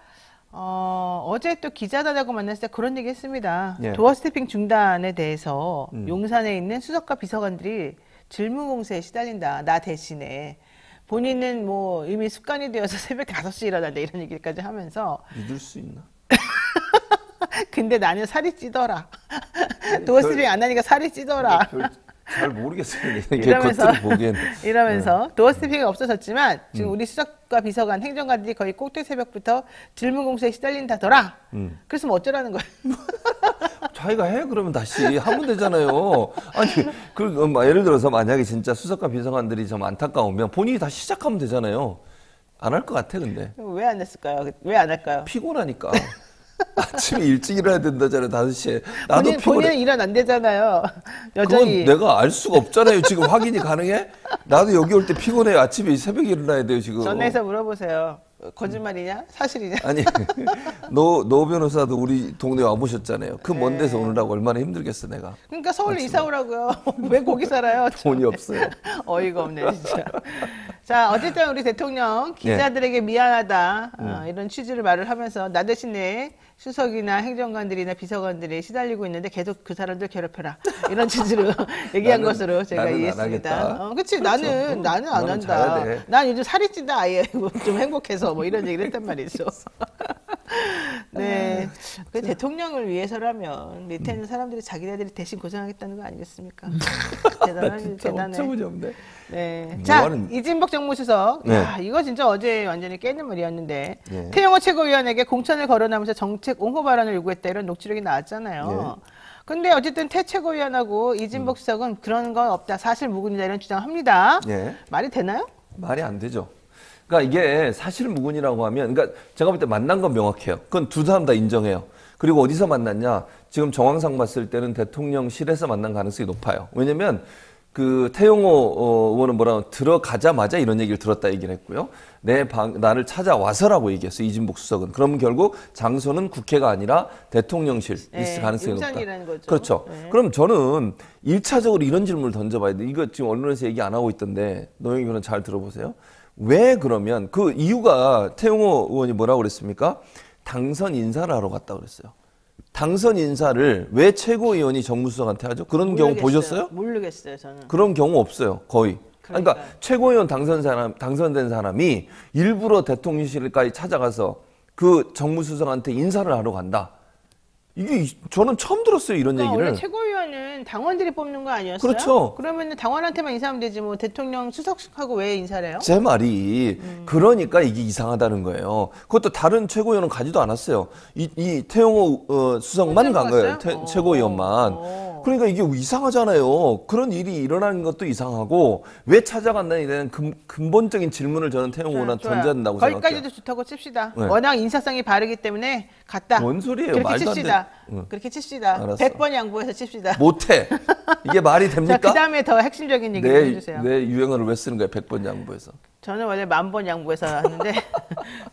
어제 또 기자단하고 만났을 때 그런 얘기 했습니다. 예. 도어 스태핑 중단에 대해서 용산에 있는 수석과 비서관들이 질문 공세에 시달린다. 나 대신에. 본인은 뭐 이미 습관이 되어서 새벽 5시에 일어난다. 이런 얘기까지 하면서. 믿을 수 있나? 근데 나는 살이 찌더라. 도어 스태핑 안 하니까 살이 찌더라. 잘 모르겠어요. 이게 이러면서 겉으로 보기에는. 이러면서 도어 스태핑이 없어졌지만 지금 우리 수석과 비서관 행정관들이 거의 꼭두 새벽부터 질문 공세에 시달린다더라. 그래서 뭐 어쩌라는 거예요? 자기가 해 그러면 다시 하면 되잖아요. 아니 예를 들어서 만약에 진짜 수석과 비서관들이 좀 안타까우면 본인이 다시 시작하면 되잖아요. 안 할 것 같아 근데. 왜 안 했을까요? 왜 안 할까요? 피곤하니까. 아침에 일찍 일어나야 된다잖아요. 5시에. 나도 피곤해. 본인은 일 안 되잖아요. 여전히. 그건 내가 알 수가 없잖아요. 지금 확인이 가능해? 나도 여기 올 때 피곤해요. 아침에 새벽에 일어나야 돼요 지금. 전화해서 물어보세요. 거짓말이냐? 사실이냐? 아니 노 변호사도 우리 동네 와보셨잖아요. 그 먼 데서 오느라고 얼마나 힘들겠어 내가. 그러니까 서울로 이사 오라고요. 왜 거기 살아요? 돈이 없어요. 어이가 없네 진짜. 자, 어쨌든 우리 대통령 기자들에게 미안하다 이런 취지를 말을 하면서 나 대신에 수석이나 행정관들이나 비서관들이 시달리고 있는데 계속 그 사람들 괴롭혀라 이런 취지로 얘기한 것으로 제가 나는 안 이해했습니다. 하겠다. 그렇지 나는 안 너는 한다. 자야 돼. 난 요즘 살이 찐다 아예 좀 행복해서 뭐 이런 얘기를 했단 말이죠. 네, 그 대통령을 위해서라면 밑에 있는 사람들이 자기네들이 대신 고생하겠다는 거 아니겠습니까? 대단해. 어처구니없네. 네. 자, 이진복 정무수석. 네. 야, 이거 진짜 어제 완전히 깨는 말이었는데. 네. 태영호 최고위원에게 공천을 걸어나면서 정책 옹호 발언을 요구했다. 이런 녹취록이 나왔잖아요. 근데 어쨌든 태 최고위원하고 이진복 수석은 그런 건 없다. 사실 무근이다. 이런 주장을 합니다. 말이 되나요? 말이 안 되죠. 그러니까 이게 사실 무근이라고 하면, 그러니까 제가 볼 때 만난 건 명확해요. 그건 두 사람 다 인정해요. 그리고 어디서 만났냐? 지금 정황상 봤을 때는 대통령실에서 만난 가능성이 높아요. 왜냐면 그 태용호 의원은 뭐라고 들어가자마자 이런 얘기를 들었다 얘기를 했고요. 나를 찾아와서라고 얘기했어요. 이진복 수석은. 그러면 결국 장소는 국회가 아니라 대통령실 있을 가능성이 높다. 용산이라는 거죠. 그렇죠. 그럼 저는 1차적으로 이런 질문을 던져봐야 돼. 이거 지금 언론에서 얘기 안 하고 있던데 노영희 의원은 잘 들어보세요. 왜 그러면 그 이유가 태용호 의원이 뭐라고 그랬습니까? 당선 인사를 하러 갔다 그랬어요. 당선 인사를 왜 최고위원이 정무수석한테 하죠? 그런 경우 보셨어요? 모르겠어요, 저는. 그런 경우 없어요, 거의. 그러니까 최고위원 당선된 사람이 일부러 대통령실까지 찾아가서 그 정무수석한테 인사를 하러 간다. 이게 저는 처음 들었어요, 이런 그러니까 얘기를. 원래 최고위원은 당원들이 뽑는 거 아니었어요? 그렇죠. 그러면 당원한테만 인사하면 되지 뭐 대통령 수석하고 왜 인사를 해요? 제 말이 그러니까 이게 이상하다는 거예요. 그것도 다른 최고위원은 가지도 않았어요. 이 태용호 수석만 간 거예요. 최고위원만. 그러니까 이게 이상하잖아요. 그런 일이 일어나는 것도 이상하고 왜 찾아간다는 데는 근본적인 질문을 저는 태용호 의원한테 던져야 된다고 생각해요. 거기까지도 좋다고 칩시다. 네. 워낙 인사성이 바르기 때문에 갔다. 뭔 소리예요? 그렇게 말도 안 칩시다. 돼. 그렇게 칩시다. 알았어. 100번 양보해서 칩시다. 못해. 이게 말이 됩니까? 자, 그 다음에 더 핵심적인 얘기를 해주세요. 내 유행어를 왜 쓰는 거예요? 100번 양보해서. 저는 원래 10,000번 양보해서 하는데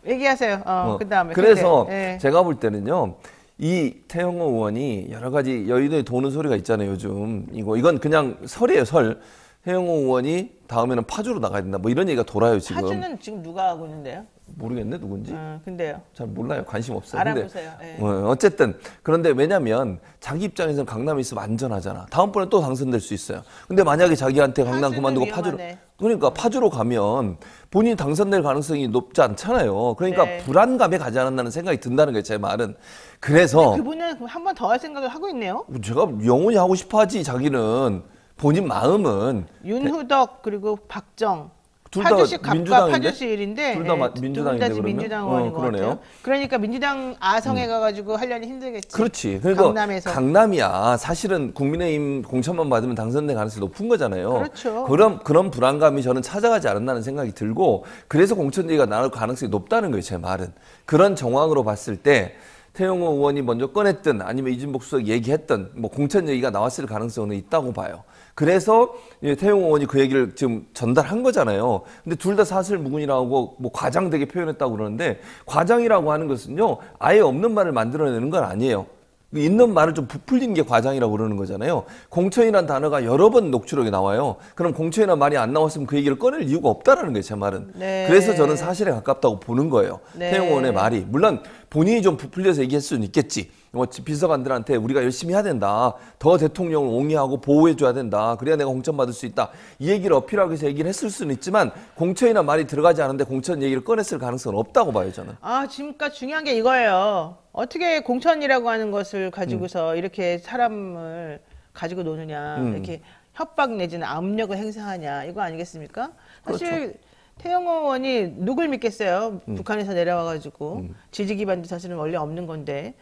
얘기하세요. 그 다음에. 그래서 네. 제가 볼 때는요. 이 태영호 의원이 여러 가지 여의도에 도는 소리가 있잖아요. 요즘 이건 그냥 설이에요. 설. 태영호 의원이 다음에는 파주로 나가야 된다. 뭐 이런 얘기가 돌아요. 지금. 파주는 지금 누가 하고 있는데요? 모르겠네 누군지. 근데요. 잘 몰라요. 관심 없어요. 알아보세요. 네. 어쨌든 그런데 왜냐면 자기 입장에서는 강남에 있으면 안전하잖아. 다음번에 또 당선될 수 있어요. 근데 만약에 자기한테 강남 파주는 그만두고 위험하네. 그러니까 파주로 가면 본인이 당선될 가능성이 높지 않잖아요. 그러니까 네. 불안감에 가지 않았나는 생각이 든다는 거예요. 제 말은. 그래서 그분은 한 번 더 할 생각을 하고 있네요. 제가 영원히 하고 싶어 하지 자기는 본인 마음은 윤후덕 그리고 박정. 둘 다 파주시 각각 민주당인데? 파주시 일인데 둘다 민주당인데 그러면? 민주당 의원인 것 그러네요. 같아요. 그러니까 민주당 아성에 가가지고 하려니 힘들겠지. 그렇지. 그러니까 강남에서. 강남이야. 사실은 국민의힘 공천만 받으면 당선될 가능성이 높은 거잖아요. 그렇죠. 그런 불안감이 저는 찾아가지 않았다는 생각이 들고 그래서 공천 얘기가 나올 가능성이 높다는 거예요. 제 말은. 그런 정황으로 봤을 때 태영호 의원이 먼저 꺼냈든 아니면 이진복 수석이 얘기했든 뭐 공천 얘기가 나왔을 가능성은 있다고 봐요. 그래서 태영호 의원이 그 얘기를 지금 전달한 거잖아요. 근데 둘 다 사실무근이라고 뭐 과장되게 표현했다고 그러는데 과장이라고 하는 것은요, 아예 없는 말을 만들어내는 건 아니에요. 있는 말을 좀 부풀리는 게 과장이라고 그러는 거잖아요. 공천이라는 단어가 여러 번 녹취록에 나와요. 그럼 공천이라는 말이 안 나왔으면 그 얘기를 꺼낼 이유가 없다라는 거예요, 제 말은. 네. 그래서 저는 사실에 가깝다고 보는 거예요. 네. 태영호 의원의 말이. 물론 본인이 좀 부풀려서 얘기할 수는 있겠지. 뭐 비서관들한테 우리가 열심히 해야 된다. 더 대통령을 옹이하고 보호해줘야 된다. 그래야 내가 공천 받을 수 있다. 이 얘기를 어필하기 위해서 얘기를 했을 수는 있지만 공천이나 말이 들어가지 않은데 공천 얘기를 꺼냈을 가능성은 없다고 봐요, 저는. 지금까지 중요한 게 이거예요. 어떻게 공천이라고 하는 것을 가지고서 이렇게 사람을 가지고 노느냐, 이렇게 협박 내지는 압력을 행사하냐, 이거 아니겠습니까? 사실 그렇죠. 태영호 의원이 누굴 믿겠어요? 북한에서 내려와가지고 지지 기반도 사실은 원래 없는 건데.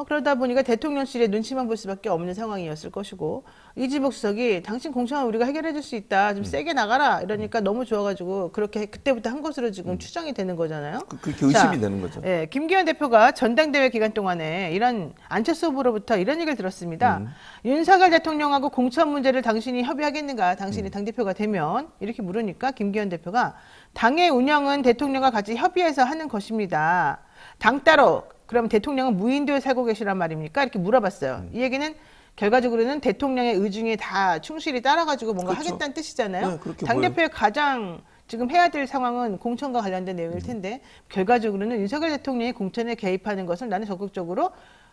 그러다 보니까 대통령실에 눈치만 볼 수밖에 없는 상황이었을 것이고, 이진복 수석이 당신 공천은 우리가 해결해 줄 수 있다. 좀 세게 나가라. 이러니까 너무 좋아가지고 그렇게 그때부터 한 것으로 지금 추정이 되는 거잖아요. 그렇게 의심이 되는 거죠. 예, 김기현 대표가 전당대회 기간 동안에 이런 안철수 후보로부터 이런 얘기를 들었습니다. 윤석열 대통령하고 공천 문제를 당신이 협의하겠는가? 당신이 당대표가 되면 이렇게 물으니까 김기현 대표가 당의 운영은 대통령과 같이 협의해서 하는 것입니다. 당 따로 그럼 대통령은 무인도에 살고 계시란 말입니까? 이렇게 물어봤어요. 이 얘기는 결과적으로는 대통령의 의중에 다 충실히 따라가지고 뭔가 그렇죠. 하겠다는 뜻이잖아요. 네, 그렇게 당대표의 가장 지금 해야 될 상황은 공천과 관련된 내용일 텐데 결과적으로는 윤석열 대통령이 공천에 개입하는 것을 나는 적극적으로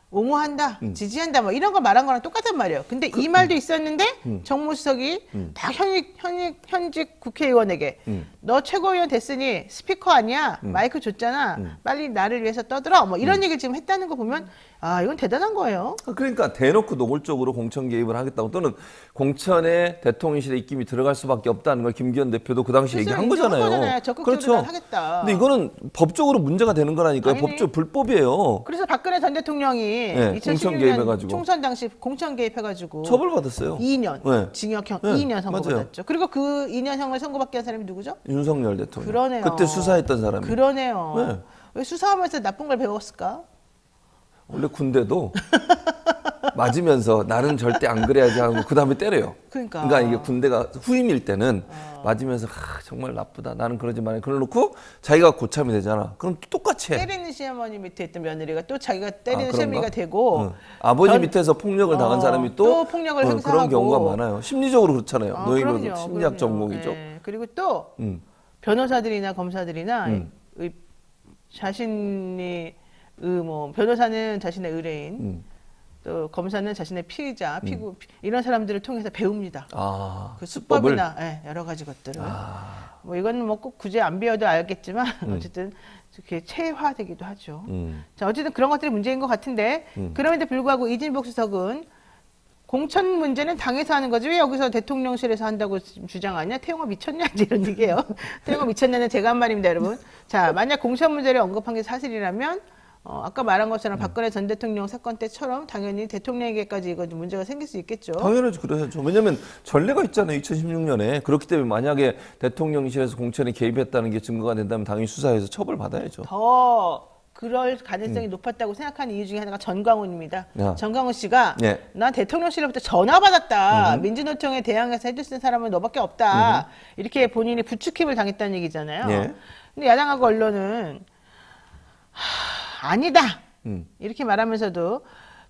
옹호한다, 지지한다, 뭐 이런 거 말한 거랑 똑같단 말이에요. 근데 이 말도 있었는데 정무수석이 다 현직 국회의원에게 너 최고위원 됐으니 스피커 아니야, 마이크 줬잖아, 빨리 나를 위해서 떠들어, 뭐 이런 얘기를 지금 했다는 거 보면 이건 대단한 거예요. 그러니까 대놓고 노골적으로 공천 개입을 하겠다고 또는 공천에 대통령실의 입김이 들어갈 수밖에 없다는 걸 김기현 대표도 그 당시 얘기한 거잖아요. 적극적으로 난 하겠다. 근데 이거는 법적으로 문제가 되는 거라니까요. 당연히. 법적 불법이에요. 그래서 박근혜 전 대통령이 네, 공천 2016년 개입해가지고. 총선 당시 공천 개입해가지고 처벌받았어요. 2년 네. 징역형 네, 2년 선고받았죠. 맞아요. 그리고 그 2년형을 선고받게 한 사람이 누구죠? 윤석열 대통령. 그러네요. 그때 수사했던 사람이. 그러네요. 네. 왜 수사하면서 나쁜 걸 배웠을까? 원래 군대도 맞으면서 나는 절대 안 그래야지 하고 그 다음에 때려요. 그러니까 이게 군대가 후임일 때는 맞으면서 정말 나쁘다. 나는 그러지 말아야. 그래놓고 자기가 고참이 되잖아. 그럼 또 똑같이 해. 때리는 시어머니 밑에 있던 며느리가 또 자기가 때리는 그런가? 시어머니가 되고 아버지 밑에서 폭력을 당한 사람이 또 폭력을 행사하고 그런 경우가 많아요. 심리적으로 그렇잖아요. 노예가 그럼요, 심리학 그럼요. 전공이죠. 네. 그리고 또 음. 변호사들이나 검사들이나 자신이 변호사는 자신의 의뢰인, 또 검사는 자신의 피의자, 피고 이런 사람들을 통해서 배웁니다. 그 수법이나 여러 가지 것들을. 뭐 이건 뭐 꼭 굳이 안 배워도 알겠지만 어쨌든 이렇게 체화되기도 하죠. 자, 어쨌든 그런 것들이 문제인 것 같은데 그럼에도 불구하고 이진복 수석은 공천 문제는 당에서 하는 거지 왜 여기서 대통령실에서 한다고 주장하냐? 태영호 미쳤냐? 이런 얘기예요. 태영호 미쳤냐는 제가 한 말입니다, 여러분. 자, 만약 공천 문제를 언급한 게 사실이라면 아까 말한 것처럼 박근혜 전 대통령 사건 때처럼 당연히 대통령에게까지 이거 좀 문제가 생길 수 있겠죠. 당연하죠. 그래야죠. 왜냐하면 전례가 있잖아요. 2016년에. 그렇기 때문에 만약에 대통령실에서 공천에 개입했다는 게 증거가 된다면 당연히 수사해서 처벌받아야죠. 더 그럴 가능성이 높았다고 생각하는 이유 중에 하나가 전광훈입니다. 전광훈 씨가 난 대통령실로부터 전화 받았다. 민주노총에 대항해서 해줄 수 있는 사람은 너밖에 없다. 이렇게 본인이 부추김을 당했다는 얘기잖아요. 근데 야당하고 언론은 아니다. 이렇게 말하면서도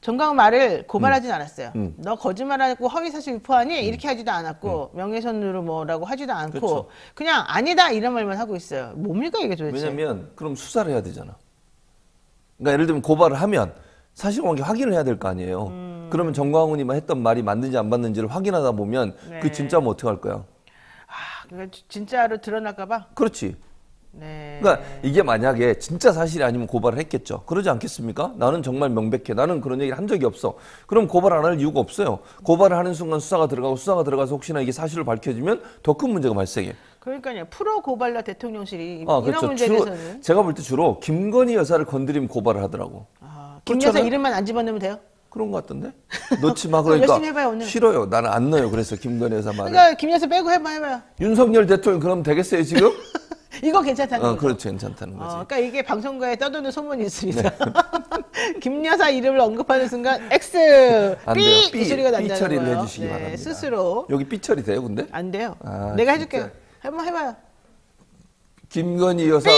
전광훈 말을 고발하진 않았어요. 너 거짓말하고 허위사실 유포하니? 이렇게 하지도 않았고 명예훼손으로 뭐라고 하지도 않고 그렇죠. 그냥 아니다 이런 말만 하고 있어요. 뭡니까 이게 도대체? 왜냐하면 그럼 수사를 해야 되잖아. 그러니까 예를 들면 고발을 하면 사실관계 확인을 해야 될 거 아니에요. 그러면 정광훈이 했던 말이 맞는지 안 맞는지를 확인하다 보면 그 진짜면 어떻게 할 거야? 그러니까 진짜로 드러날까 봐? 그렇지. 네. 그러니까 이게 만약에 진짜 사실이 아니면 고발을 했겠죠. 그러지 않겠습니까? 나는 정말 명백해. 나는 그런 얘기를 한 적이 없어. 그럼 고발 안 할 이유가 없어요. 고발을 하는 순간 수사가 들어가서 혹시나 이게 사실을 밝혀지면 더 큰 문제가 발생해. 그러니까요. 프로 고발러 대통령실이 그렇죠. 이런 문제에 대해서는 제가 볼 때 주로 김건희 여사를 건드리면 고발을 하더라고. 김 여사 이름만 안 집어넣으면 돼요? 그런 것 같던데? 넣지 마. 그러니까 열심히 해봐요, 오늘. 싫어요. 나는 안 넣어요. 그래서 김건희 여사 말을. 그러니까 김 여사 빼고 해봐요. 윤석열 대통령 그럼 되겠어요 지금? 이거 괜찮다는 거죠. 그렇죠. 괜찮다는 거지. 그러니까 이게 방송가에 떠도는 소문이 있습니다. 김 여사 이름을 언급하는 순간 X 안 B 돼요. 이 소리가 삐 난다는 처리를 거예요. 해주시기 바랍니다. 스스로 여기 삐 처리 돼요, 근데? 안 돼요. 아, 내가 진짜. 해줄게요. 한번 해봐요. 김건희 여사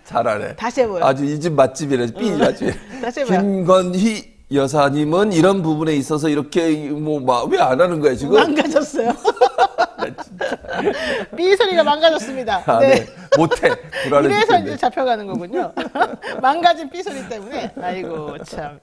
잘하네. 다시 해봐요. 아주 이 집 맛집이래. 삐 맛집. 다시 해봐요. 김건희 여사님은 이런 부분에 있어서 이렇게 뭐 왜 안 하는 거야 지금? 망가졌어요. B 소리가 망가졌습니다. 아, 네. 네. 못해. 불안해 이래서 죽겠네. 이제 잡혀가는 거군요. 망가진 삐 소리 때문에. 아이고 참.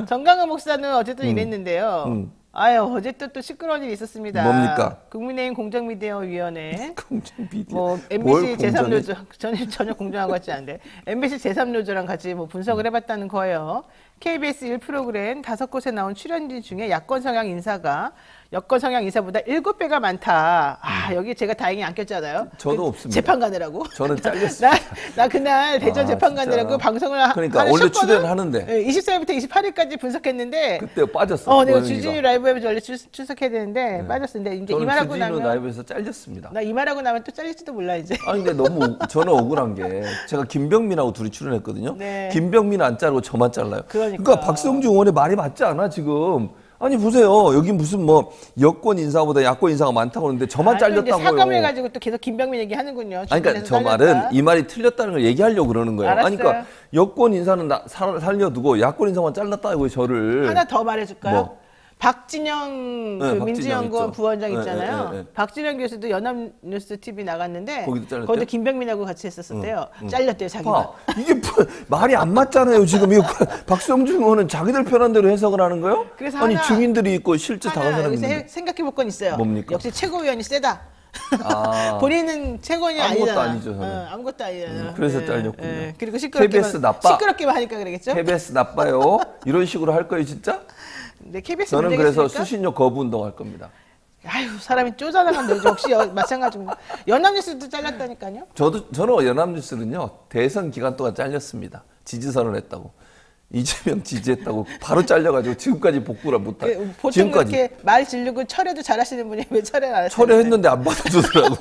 정강은 목사는 어쨌든 이랬는데요. 아유 어제 또 시끄러운 일이 있었습니다. 뭡니까? 국민의힘 공정미디어위원회. 공정 비디오. 뭐 MBC 제3노조 전혀 공정한 것 같지 않은데 MBC 제3노조랑 같이 뭐 분석을 해봤다는 거예요. KBS 1프로그램 5곳에 나온 출연진 중에 야권 성향 인사가 여권 성향 인사보다 7배가 많다. 아 여기 제가 다행히 안 꼈잖아요. 저도 없습니다. 재판 가느라고. 저는 잘렸습니다. 나 그날 대전 재판 진짜. 가느라고 방송을 그러니까 하는 원래 셨거든? 출연을 하는데. 24일부터 28일까지 분석했는데 그때 빠졌어. 내가 고양이가. 주진우 라이브에 원래 출석해야 되는데 빠졌는데 이제 이 저는 말하고 주진우 나면 라이브에서 잘렸습니다. 나 이 말하고 나면 또 잘릴지도 몰라 이제. 아니 근데 너무 저는 억울한 게 제가 김병민하고 둘이 출연했거든요. 네. 김병민 안 자르고 저만 잘라요. 그러니까. 박성중 의원의 말이 맞지 않아 지금. 아니 보세요. 여기 무슨 뭐 여권 인사보다 야권 인사가 많다고 하는데 저만 또 이제 잘렸다고요. 사과를 가지고 또 계속 김병민 얘기하는군요. 아니 그러니까 저 잘렸다. 말은 이 말이 틀렸다는 걸 얘기하려고 그러는 거예요. 알았어요. 아니 그러니까 여권 인사는 살려두고 야권 인사만 잘랐다고 저를. 하나 더 말해줄까요? 뭐? 박진영 네, 박진영 민주연구원 있죠. 부원장 네, 있잖아요. 네, 네. 박진영 교수도 연합뉴스 TV 나갔는데 거기도 잘렸대요? 거기도 김병민하고 같이 했었대요. 잘렸대요 자기가. 봐, 이게 말이 안 맞잖아요. 지금 이거 박성중 의원은 자기들 편한 대로 해석을 하는 거예요? 그래서 아니 하나- 증인들이 있고 실제 당한 하나 사람이 여기서 있는데. 생각해 볼 건 있어요. 뭡니까? 역시 최고위원이 세다. 아. 본인은 최고위원이 아무것도 아니잖아. 아니죠, 저는. 아무것도 아니잖아. 그래서 잘렸군요. 그리고 시끄럽게만 KBS 나빠. 시끄럽게만 하니까 그러겠죠? KBS 나빠요. 이런 식으로 할 거예요, 진짜? 네, KBS 저는 문제가 그래서 있으니까? 수신료 거부 운동할 겁니다. 아유 사람이 쪼잔하면 역시 마찬가지입니다. 연합뉴스도 잘랐다니까요. 저는 연합뉴스는요 대선 기간 동안 잘렸습니다. 지지 선언했다고. 이재명 지지했다고 바로 잘려가지고 지금까지 복구를 못하. 보통 그렇게 말 지르고 철회도 잘하시는 분이 왜 철회를 안 하세요? 철회했는데 안 받아주더라고.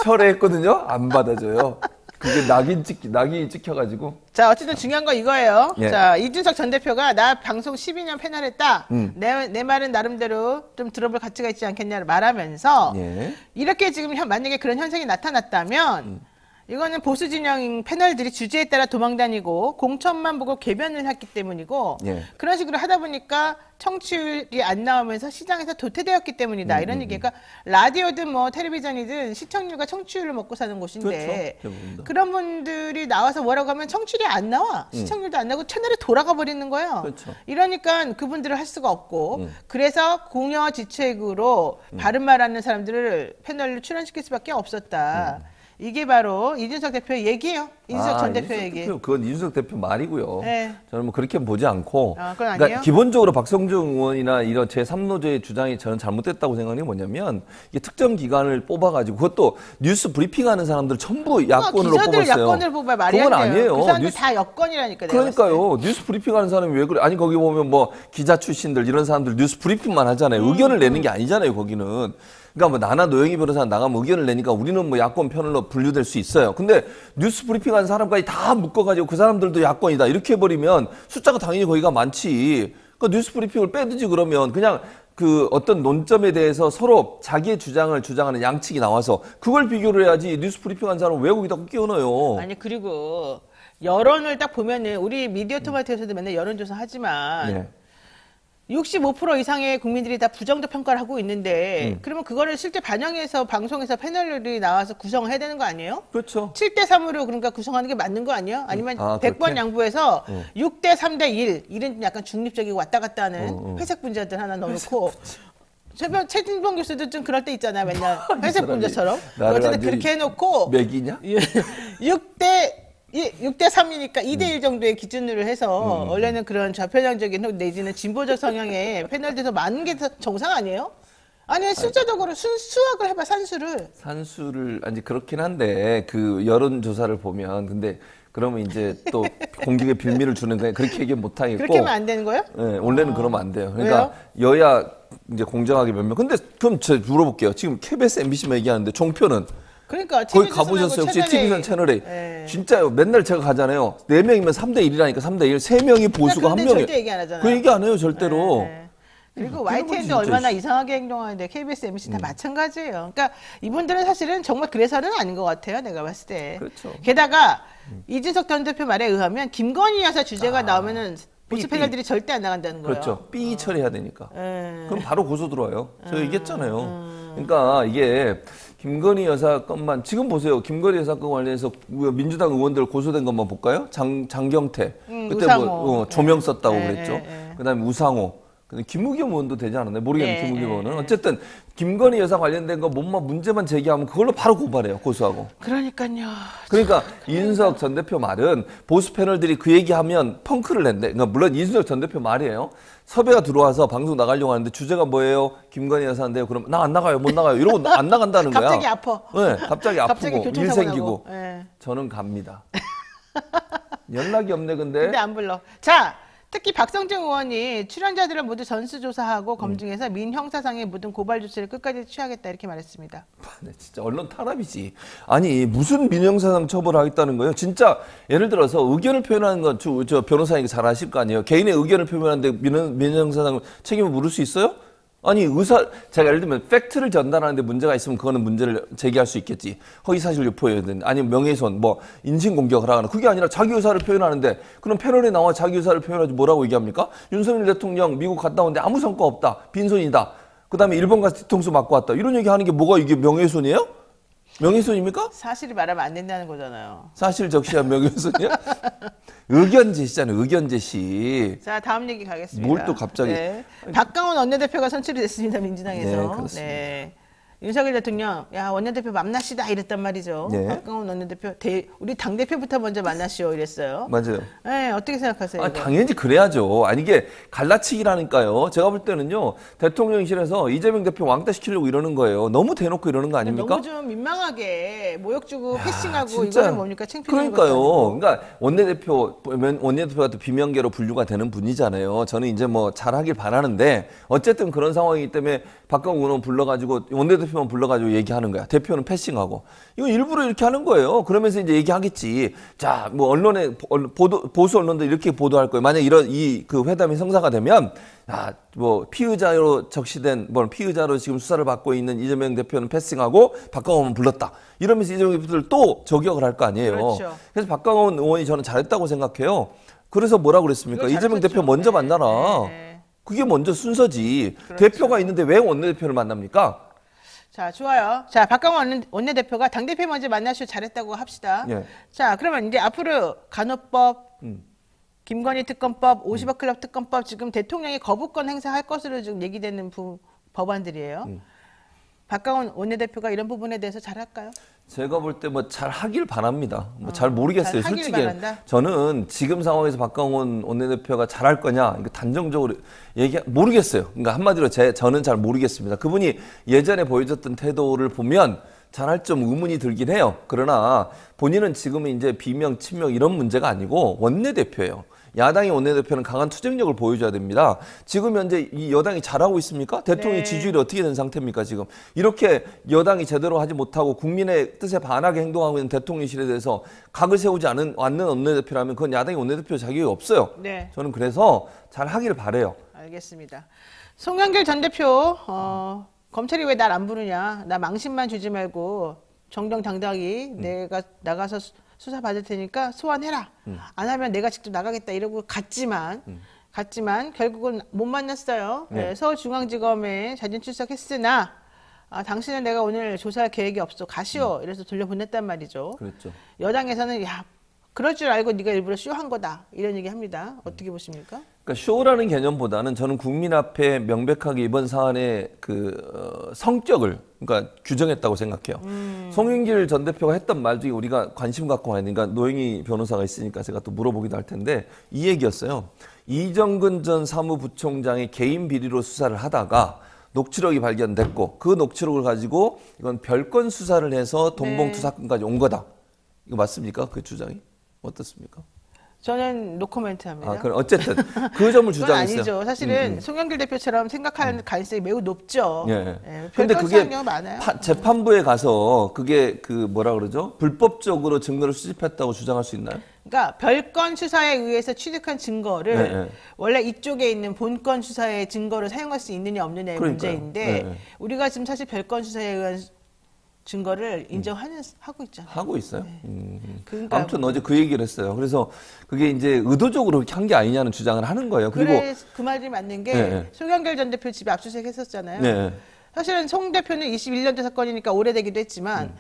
철회했거든요. 안 받아줘요. 그게 낙인이 찍혀가지고. 자 어쨌든 중요한 거 이거예요. 예. 자 이준석 전 대표가 나 방송 12년 패널했다. 내 말은 나름대로 좀 들어볼 가치가 있지 않겠냐를 말하면서 예. 이렇게 지금 만약에 그런 현상이 나타났다면 이거는 보수 진영 패널들이 주제에 따라 도망다니고 공천만 보고 개변을 했기 때문이고 예. 그런 식으로 하다 보니까 청취율이 안 나오면서 시장에서 도태되었기 때문이다 이런 얘기가 라디오든 뭐 텔레비전이든 시청률과 청취율을 먹고 사는 곳인데 그렇죠. 대부분. 그런 분들이 나와서 뭐라고 하면 청취율이 안 나와 시청률도 안 나고 채널이 돌아가 버리는 거예요. 그렇죠. 이러니까 그분들을 할 수가 없고 그래서 공여지책으로 바른 말하는 사람들을 패널로 출연시킬 수밖에 없었다. 이게 바로 이준석 대표의 얘기예요. 이준석 전 대표 이준석 얘기. 대표, 그건 이준석 대표 말이고요. 네. 저는 뭐 그렇게 보지 않고. 아, 그건 아니에요? 그러니까 기본적으로 박성중 의원이나 이런 제3노조의 주장이 저는 잘못됐다고 생각하는 게 뭐냐면 이게 특정 기관을 뽑아가지고 그것도 뉴스 브리핑하는 사람들 전부 야권으로 기자들 뽑았어요. 야권을 뽑아 말이 안 그건 돼요. 아니에요. 그 사람들 뉴스- 다 여권이라니까. 내가 봤을 때. 그러니까요. 뉴스 브리핑하는 사람이 왜 그래? 아니 거기 보면 뭐 기자 출신들 이런 사람들 뉴스 브리핑만 하잖아요. 의견을 내는 게 아니잖아요. 거기는. 그러니까 뭐 나나 노영희 변호사 나가면 의견을 내니까 우리는 뭐 야권 편으로 분류될 수 있어요. 근데 뉴스 브리핑하는 사람까지 다 묶어가지고 그 사람들도 야권이다 이렇게 해버리면 숫자가 당연히 거기가 많지. 그러니까 뉴스 브리핑을 빼두지 그러면 그냥 그 어떤 논점에 대해서 서로 자기의 주장을 주장하는 양측이 나와서 그걸 비교를 해야지 뉴스 브리핑하는 사람은 왜 거기다 끼워넣어요. 아니 그리고 여론을 딱 보면은 우리 미디어 토마토에서도 맨날 여론조사 하지만 네. 65% 이상의 국민들이 다 부정적 평가를 하고 있는데 그러면 그거를 실제 반영해서 방송에서 패널이 나와서 구성을 해야 되는 거 아니에요? 그렇죠. 7대3으로 그러니까 구성하는 게 맞는 거 아니에요? 아니면 아, 100번 그렇게? 양보해서 6대3대1 이런 약간 중립적이고 왔다 갔다 하는 회색 분자들 하나 넣어놓고 최진봉 교수도 좀 그럴 때 있잖아요. 맨날 회색 분자처럼. 나를 어쨌든 완전히 그렇게 해놓고 맥이냐? 6대 3이니까 2대1 정도의 기준으로 해서 원래는 그런 좌편향적인 내지는 진보적 성향의 패널들도 많은 게 더 정상 아니에요? 아니 실제적으로 수학을 해봐 산수를. 산수를 아니 그렇긴 한데 그 여론 조사를 보면 근데 그러면 이제 또 공격의 빌미를 주는 거예요. 그렇게 얘기 못 하겠고. 그렇게 하면 안 되는 거예요? 네, 원래는 그러면 안 돼요. 그러니까 여야 이제 공정하게 몇 명. 근데 그럼 제가 물어볼게요. 지금 KBS, MBC만 얘기하는데 종편은 그러니까 거기 TV 가보셨어요? 혹시 TV선 채널에? 네. 진짜요. 맨날 제가 가잖아요. 4명이면 3대1이라니까 3대1. 3명이 보수가 한 근데 명이. 절대 얘기 안 하잖아요. 그 얘기 안 해요, 절대로. 네. 그리고 그런 거지, YTN도 진짜. 얼마나 이상하게 행동하는데 KBS, MBC 다 마찬가지예요. 그러니까 이분들은 사실은 정말 그래서는 아닌 것 같아요. 내가 봤을 때. 그렇죠. 게다가 이준석 전 대표 말에 의하면 김건희 여사 주제가 나오면은 보수 삐. 패널들이 절대 안 나간다는 거예요. 그렇죠. 삐 처리해야 되니까. 예. 그럼 바로 고소 들어와요. 제가 얘기했잖아요. 그러니까 이게 김건희 여사 건만 지금 보세요. 김건희 여사 건 관련해서 민주당 의원들 고소된 것만 볼까요? 장경태 그때 우상호. 뭐 조명 썼다고 네, 그랬죠. 네, 네. 그다음에 우상호. 근데 김우겸 의원도 되지 않았나요? 모르겠는데 네, 김우겸 네, 의원은 네. 어쨌든 김건희 여사 관련된 거 뭐만 문제만 제기하면 그걸로 바로 고발해요. 고소하고. 그러니까요. 그러니까 이준석 전 대표 말은 보수 패널들이 그 얘기하면 펑크를 낸대. 그러니까 물론 이준석 전 대표 말이에요. 섭외가 들어와서 방송 나가려고 하는데 주제가 뭐예요? 김건희 여사인데요. 그럼 나 안 나가요. 못 나가요. 이러고 안 나간다는 거야. 갑자기 아파. 네, 갑자기 아프고 갑자기 일 교통사고 생기고. 나고. 예. 저는 갑니다. 연락이 없네 근데. 근데 안 불러. 자, 특히 박성중 의원이 출연자들을 모두 전수조사하고 검증해서 민형사상의 모든 고발 조치를 끝까지 취하겠다 이렇게 말했습니다. 네, 진짜 언론 탄압이지. 아니 무슨 민형사상 처벌하겠다는 거예요? 진짜 예를 들어서 의견을 표현하는 건 저 변호사님이 잘 아실 거 아니에요. 개인의 의견을 표현하는데 민형사상 책임을 물을 수 있어요? 아니 제가 예를 들면 팩트를 전달하는데 문제가 있으면 그거는 문제를 제기할 수 있겠지. 허위사실 유포든 아니면 명예훼손 뭐 인신공격을 하거나 그게 아니라 자기 의사를 표현하는데 그럼 패널에 나와 자기 의사를 표현하지 뭐라고 얘기합니까? 윤석열 대통령 미국 갔다 온데 아무 성과 없다. 빈손이다. 그다음에 일본 가서 뒤통수 맞고 왔다. 이런 얘기 하는 게 뭐가 이게 명예훼손이에요? 명예훼손입니까? 사실이 말하면 안 된다는 거잖아요. 사실 적시한 명예훼손이야? 의견 제시잖아요. 의견 제시. 자, 다음 얘기 가겠습니다. 뭘 또 갑자기. 네. 박강원 원내대표가 선출이 됐습니다. 민주당에서. 네, 그렇습니다. 네. 윤석열 대통령, 야, 원내대표 만나시다 이랬단 말이죠. 네. 박강원 원내대표, 우리 당대표부터 먼저 만나시오 이랬어요. 맞아요. 네, 어떻게 생각하세요? 아, 이거? 당연히 그래야죠. 아니, 이게 갈라치기라니까요. 제가 볼 때는요, 대통령실에서 이재명 대표 왕따 시키려고 이러는 거예요. 너무 대놓고 이러는 거 아닙니까? 너무 좀 민망하게 모욕 주고 패싱하고 진짜. 이거는 뭡니까? 창피한 그러니까요. 그러니까 원내대표가 또 비명계로 분류가 되는 분이잖아요. 저는 이제 뭐 잘하길 바라는데 어쨌든 그런 상황이기 때문에 박강원 의원 불러가지고 원내대표만 불러가지고 얘기하는 거야. 대표는 패싱하고. 이거 일부러 이렇게 하는 거예요. 그러면서 이제 얘기하겠지. 자, 뭐 언론에 보수 언론도 이렇게 보도할 거예요. 만약 그 회담이 성사가 되면 뭐 피의자로 적시된 피의자로 지금 수사를 받고 있는 이재명 대표는 패싱하고 박강원은 불렀다. 이러면서 이재명 대표들 또 저격을 할 거 아니에요. 그렇죠. 그래서 박강원 의원이 저는 잘했다고 생각해요. 그래서 뭐라고 그랬습니까? 이거 이재명 잘했죠. 대표 먼저 네, 만나라. 네. 그게 먼저 순서지. 그렇죠. 대표가 있는데 왜 원내대표를 만납니까? 자, 좋아요. 자, 박강원 원내대표가 당대표 먼저 만나시오 잘했다고 합시다. 예. 자, 그러면 이제 앞으로 간호법, 김건희 특검법, 50억 클럽 특검법 지금 대통령이 거부권 행사할 것으로 지금 얘기되는 법안들이에요. 박강원 원내대표가 이런 부분에 대해서 잘할까요? 제가 볼 때 뭐 잘 하길 바랍니다. 뭐 잘 모르겠어요. 잘 하길 솔직히 바란다? 저는 지금 상황에서 박강원 원내대표가 잘할 거냐 이거 단정적으로 모르겠어요. 그러니까 한마디로 저는 잘 모르겠습니다. 그분이 예전에 보여줬던 태도를 보면 잘할 좀 의문이 들긴 해요. 그러나 본인은 지금은 이제 비명, 친명 이런 문제가 아니고 원내대표예요. 야당의 원내대표는 강한 투쟁력을 보여줘야 됩니다. 지금 현재 이 여당이 잘하고 있습니까? 대통령의 네. 지지율이 어떻게 된 상태입니까, 지금? 이렇게 여당이 제대로 하지 못하고 국민의 뜻에 반하게 행동하고 있는 대통령실에 대해서 각을 세우지 않는 원내대표라면 그건 야당의 원내대표 자격이 없어요. 네. 저는 그래서 잘 하기를 바라요. 알겠습니다. 송영길 전 대표, 검찰이 왜 날 안 부르냐? 나 망신만 주지 말고 정정당당히 내가 나가서 수사 받을 테니까 소환해라. 안 하면 내가 직접 나가겠다 이러고 갔지만 결국은 못 만났어요. 네. 네, 서울중앙지검에 자진 출석했으나 당신은 내가 오늘 조사할 계획이 없어 가시오. 이래서 돌려보냈단 말이죠. 그렇죠. 여당에서는 야 그럴 줄 알고 네가 일부러 쇼한 거다 이런 얘기 합니다. 어떻게 보십니까? 그러니까 쇼라는 개념보다는 저는 국민 앞에 명백하게 이번 사안의 성격을 그러니까 규정했다고 생각해요. 송영길 전 대표가 했던 말 중에 우리가 관심 갖고 와야 되니까 노영희 변호사가 있으니까 제가 또 물어보기도 할 텐데 이 얘기였어요. 이정근 전 사무부총장의 개인 비리로 수사를 하다가 녹취록이 발견됐고 그 녹취록을 가지고 이건 별건 수사를 해서 돈봉투 네. 사건까지 온 거다. 이거 맞습니까? 그 주장이? 어떻습니까? 저는 노코멘트 합니다. 그럼 어쨌든 그 점을 그건 주장했어요. 아니죠. 사실은 송영길 대표처럼 생각하는 가능성이 매우 높죠. 예. 예, 근데 별건 그게 수사한 경우 많아요. 재판부에 가서 그게 그 뭐라 그러죠? 불법적으로 증거를 수집했다고 주장할 수 있나요? 그러니까 별건 수사에 의해서 취득한 증거를 네, 네. 원래 이쪽에 있는 본건 수사의 증거를 사용할 수 있느냐 없느냐의 그러니까요. 문제인데 네, 네. 우리가 지금 사실 별건 수사에 의한 증거를 하고 있잖아요. 하고 있어요. 그러니까 아무튼 어제 그 얘기를 했어요. 그래서 그게 이제 의도적으로 그렇게 한 게 아니냐는 주장을 하는 거예요. 그리고 그래 그 말이 맞는 게 네, 네. 송영길 전 대표 집에 압수수색 했었잖아요. 네. 사실은 송 대표는 21년도 사건이니까 오래되기도 했지만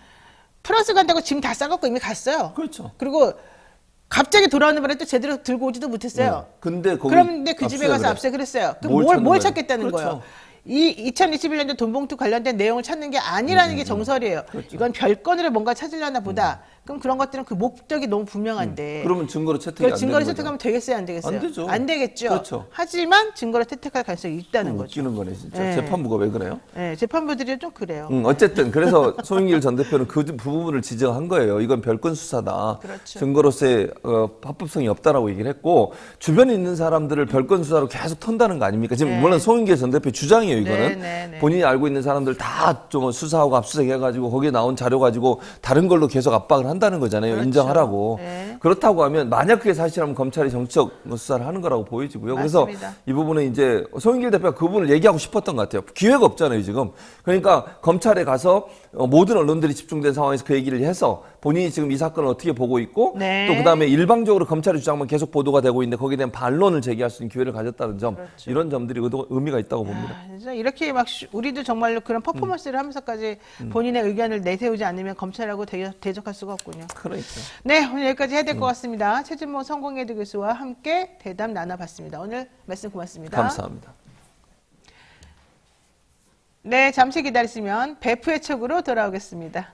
프랑스 간다고 짐 다 싸갖고 이미 갔어요. 그렇죠. 그리고 갑자기 돌아오는 바람에 또 제대로 들고 오지도 못했어요. 근데 거기 그런데 그 집에 가서 압수수색을 압수수색을 했어요. 그럼 뭘 뭘 찾는 거예요? 찾겠다는 그렇죠. 거예요? 이 2021년도 돈봉투 관련된 내용을 찾는 게 아니라는 게 정설이에요. 그렇죠. 이건 별건으로 뭔가 찾으려나 보다. 그럼 그런 것들은 그 목적이 너무 분명한데. 그러면 증거로 채택이 그걸 안 증거를 되는 거죠. 채택하면 되겠어요, 안 되겠어요? 안 되죠. 안 되겠죠. 그렇죠. 하지만 증거를 채택할 가능성이 있다는 거죠. 웃기는 거네 진짜. 네. 재판부가 왜 그래요? 네, 재판부들이 좀 그래요. 어쨌든 그래서 송영길 전 대표는 그 부분을 지적한 거예요. 이건 별건 수사다. 그렇죠. 증거로서의 합법성이 없다라고 얘기를 했고 주변에 있는 사람들을 별건 수사로 계속 턴다는 거 아닙니까? 지금 네. 물론 송영길 전 대표 주장이에요. 이거는 네. 본인이 알고 있는 사람들 다 좀 수사하고 압수수색해가지고 거기에 나온 자료 가지고 다른 걸로 계속 압박을 한다는 거잖아요. 그렇죠. 인정하라고. 네. 그렇다고 하면 만약 그게 사실이라면 검찰이 정치적 수사를 하는 거라고 보여지고요. 맞습니다. 그래서 이 부분은 이제 송영길 대표가 그 부분을 얘기하고 싶었던 것 같아요. 기회가 없잖아요, 지금. 그러니까 검찰에 가서 모든 언론들이 집중된 상황에서 그 얘기를 해서 본인이 지금 이 사건을 어떻게 보고 있고 네. 또 그다음에 일방적으로 검찰의 주장만 계속 보도가 되고 있는데 거기에 대한 반론을 제기할 수 있는 기회를 가졌다는 점 그렇죠. 이런 점들이 의미가 있다고 봅니다. 진짜 이렇게 막 우리도 정말로 그런 퍼포먼스를 하면서까지 본인의 의견을 내세우지 않으면 검찰하고 대적할 수가 없군요. 그러니까. 네, 오늘 여기까지 해야 될 것 같습니다. 최진모 성공회대 교수와 함께 대담 나눠봤습니다. 오늘 말씀 고맙습니다. 감사합니다. 네, 잠시 기다리시면 베프의 촉으로 돌아오겠습니다.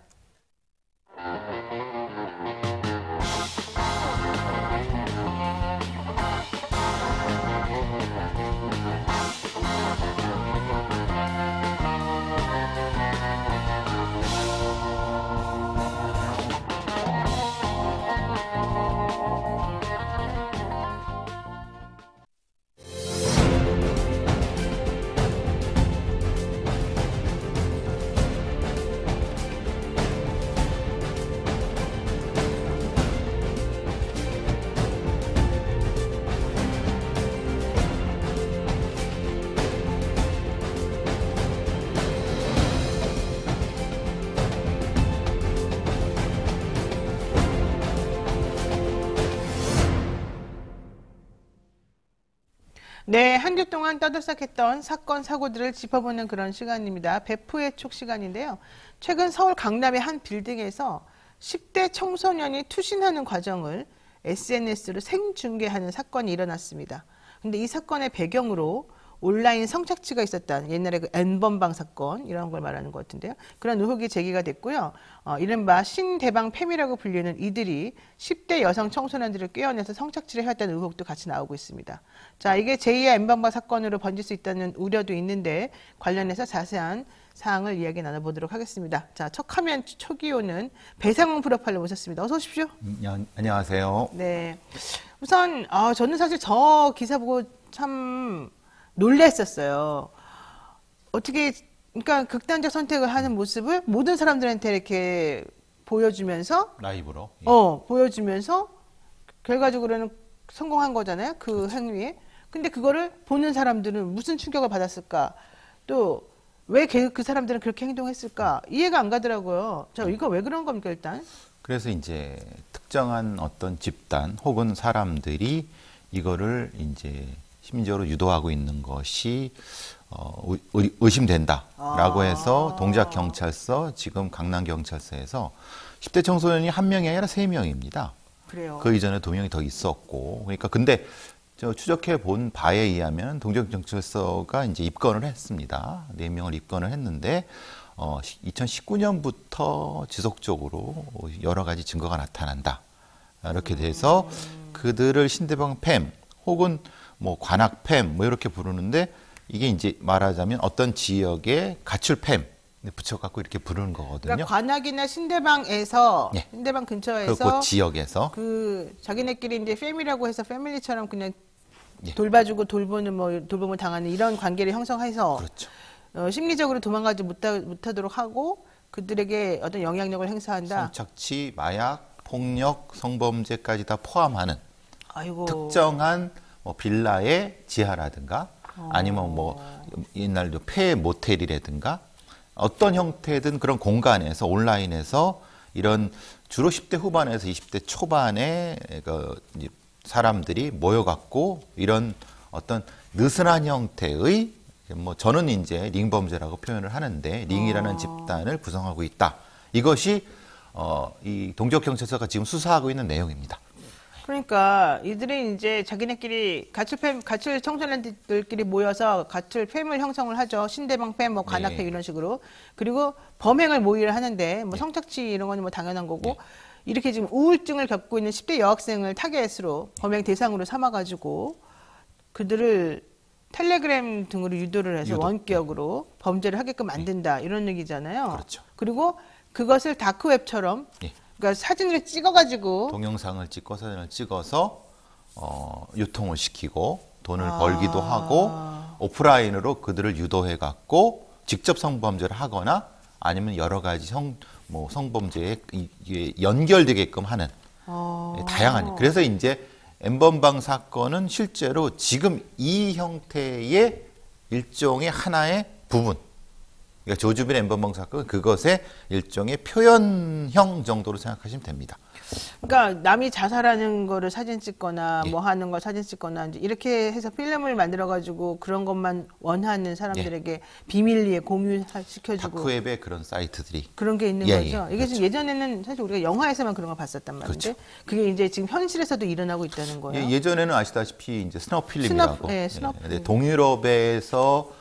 네, 한 주 동안 떠들썩했던 사건, 사고들을 짚어보는 그런 시간입니다. 베프의 촉 시간인데요. 최근 서울 강남의 한 빌딩에서 10대 청소년이 투신하는 과정을 SNS로 생중계하는 사건이 일어났습니다. 근데 이 사건의 배경으로 온라인 성착취가 있었다는 옛날에 그 N번방 사건 이런 걸 말하는 것 같은데요. 그런 의혹이 제기가 됐고요. 이른바 신대방 팸이라고 불리는 이들이 10대 여성 청소년들을 꿰어내서 성착취를 해왔다는 의혹도 같이 나오고 있습니다. 자, 이게 제2의 N번방 사건으로 번질 수 있다는 우려도 있는데 관련해서 자세한 사항을 이야기 나눠보도록 하겠습니다. 자, 첫 화면 초기호는 배상훈 프로파일러 모셨습니다. 어서 오십시오. 안녕하세요. 네. 우선 저는 사실 저 기사 보고 참 놀랬었어요. 어떻게 그러니까 극단적 선택을 하는 모습을 모든 사람들한테 이렇게 보여주면서 라이브로. 보여주면서 결과적으로는 성공한 거잖아요. 그 행위에. 근데 그거를 보는 사람들은 무슨 충격을 받았을까? 또 왜 그 사람들은 그렇게 행동했을까? 이해가 안 가더라고요. 자, 이거 왜 그런 겁니까, 일단? 그래서 이제 특정한 어떤 집단 혹은 사람들이 이거를 이제 심리적으로 유도하고 있는 것이 의심된다라고 해서 동작경찰서, 지금 강남경찰서에서 10대 청소년이 한 명이 아니라 3명입니다. 그래요. 그 이전에 2명이 더 있었고, 그러니까 근데 저 추적해 본 바에 의하면 동작경찰서가 이제 입건을 했습니다. 4명을 입건을 했는데 2019년부터 지속적으로 여러 가지 증거가 나타난다. 이렇게 돼서 그들을 신대방 팸 혹은 뭐 관악 팸 뭐 이렇게 부르는데 이게 이제 말하자면 어떤 지역의 가출 팸 붙여갖고 이렇게 부르는 거거든요. 그러니까 관악이나 신대방에서 예. 신대방 그 근처에서 지역에서 그 자기네끼리 이제 패밀리라고 해서 패밀리처럼 그냥 예. 돌봐주고 돌보는 뭐 돌봄을 당하는 이런 관계를 형성해서 그렇죠. 심리적으로 도망가지 못하도록 하고 그들에게 어떤 영향력을 행사한다. 성착취, 마약, 폭력, 성범죄까지 다 포함하는 아이고. 특정한 뭐 빌라의 지하라든가 아니면 뭐 옛날 폐 모텔이라든가 어떤 형태든 그런 공간에서 온라인에서 이런 주로 10대 후반에서 20대 초반에 그 이제 사람들이 모여갖고 이런 어떤 느슨한 형태의 뭐 저는 이제 링범죄라고 표현을 하는데 링이라는 집단을 구성하고 있다. 이것이 이 동족경찰서가 지금 수사하고 있는 내용입니다. 그러니까 이들이 이제 자기네끼리 가출 청소년들끼리 모여서 가출 팸을 형성을 하죠. 신대방 팸, 뭐 관악 팸 네. 이런 식으로. 그리고 범행을 모의를 하는데 뭐 성착취 이런 거는 뭐 당연한 거고 이렇게 지금 우울증을 겪고 있는 10대 여학생을 타겟으로 범행 대상으로 삼아가지고 그들을 텔레그램 등으로 유도를 해서 원격으로 범죄를 하게끔 만든다 이런 얘기잖아요. 그렇죠. 그리고 그것을 다크웹처럼 예. 그러니까 사진을 찍어가지고 동영상을 찍고 사진을 찍어서 유통을 시키고 돈을 벌기도 하고 오프라인으로 그들을 유도해 갖고 직접 성범죄를 하거나 아니면 여러 가지 성범죄에 이게 연결되게끔 하는 다양한. 그래서 이제 엠번방 사건은 실제로 지금 이 형태의 일종의 하나의 부분. 그러니까 조주빈 엠번방 사건은 그것의 일종의 표현형 정도로 생각하시면 됩니다. 그러니까 남이 자살하는 거를 사진 찍거나 예. 뭐 하는 걸 사진 찍거나 이제 이렇게 해서 필름을 만들어 가지고 그런 것만 원하는 사람들에게 비밀리에 공유시켜주고 다크웹에 그런 사이트들이 그런 게 있는 예, 거죠. 예, 이게 지금 예전에는 사실 우리가 영화에서만 그런 걸 봤었단 말인데 그렇죠. 그게 이제 지금 현실에서도 일어나고 있다는 거예요. 예전에는 아시다시피 이제 스너필름이라고 스너필름. 동유럽에서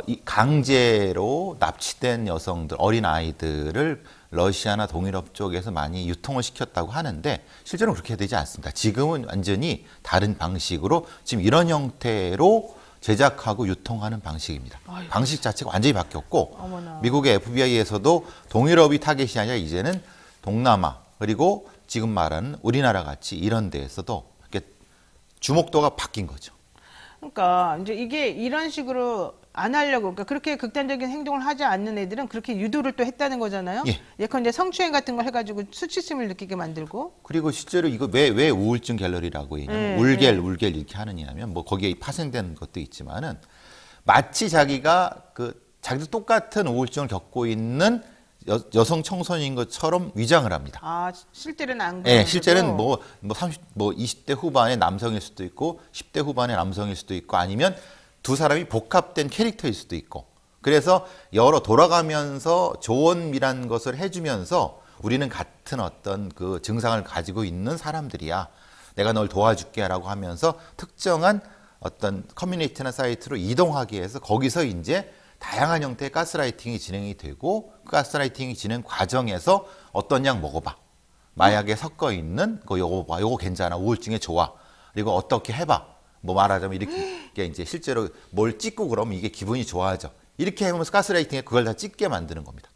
이 강제로 납치된 여성들, 어린 아이들을 러시아나 동유럽 쪽에서 많이 유통을 시켰다고 하는데 실제로는 그렇게 되지 않습니다. 지금은 완전히 다른 방식으로 지금 이런 형태로 제작하고 유통하는 방식입니다. 아이고. 방식 자체가 완전히 바뀌었고 어머나. 미국의 FBI에서도 동유럽이 타겟이 아니라 이제는 동남아 그리고 지금 말하는 우리나라 같이 이런 데에서도 이렇게 주목도가 바뀐 거죠. 그러니까 이제 이게 이런 식으로 안 하려고 그러니까 그렇게 극단적인 행동을 하지 않는 애들은 그렇게 유도를 또 했다는 거잖아요. 예. 예컨대 성추행 같은 걸 해가지고 수치심을 느끼게 만들고 그리고 실제로 이거 왜 우울증 갤러리라고 있냐면 울겔 이렇게 하느냐면 뭐 거기에 파생된 것도 있지만은 마치 자기가 자기도 똑같은 우울증을 겪고 있는 여성 청소년인 것처럼 위장을 합니다. 아 실제는 안 그래요. 네, 실제는 뭐 20대 후반의 남성일 수도 있고 10대 후반의 남성일 수도 있고 아니면 두 사람이 복합된 캐릭터일 수도 있고 그래서 여러 돌아가면서 조언이란 것을 해주면서 우리는 같은 어떤 그 증상을 가지고 있는 사람들이야. 내가 널 도와줄게라고 하면서 특정한 어떤 커뮤니티나 사이트로 이동하기 위해서 거기서 이제 다양한 형태의 가스라이팅이 진행이 되고 그 가스라이팅이 진행 과정에서 어떤 약 먹어봐. 마약에 섞어 있는 거 요거 봐. 요거 괜찮아. 우울증에 좋아. 그리고 어떻게 해봐. 뭐 말하자면 이렇게 이제 실제로 뭘 찍고 그러면 이게 기분이 좋아져. 이렇게 하면서 가스라이팅에 그걸 다 찍게 만드는 겁니다.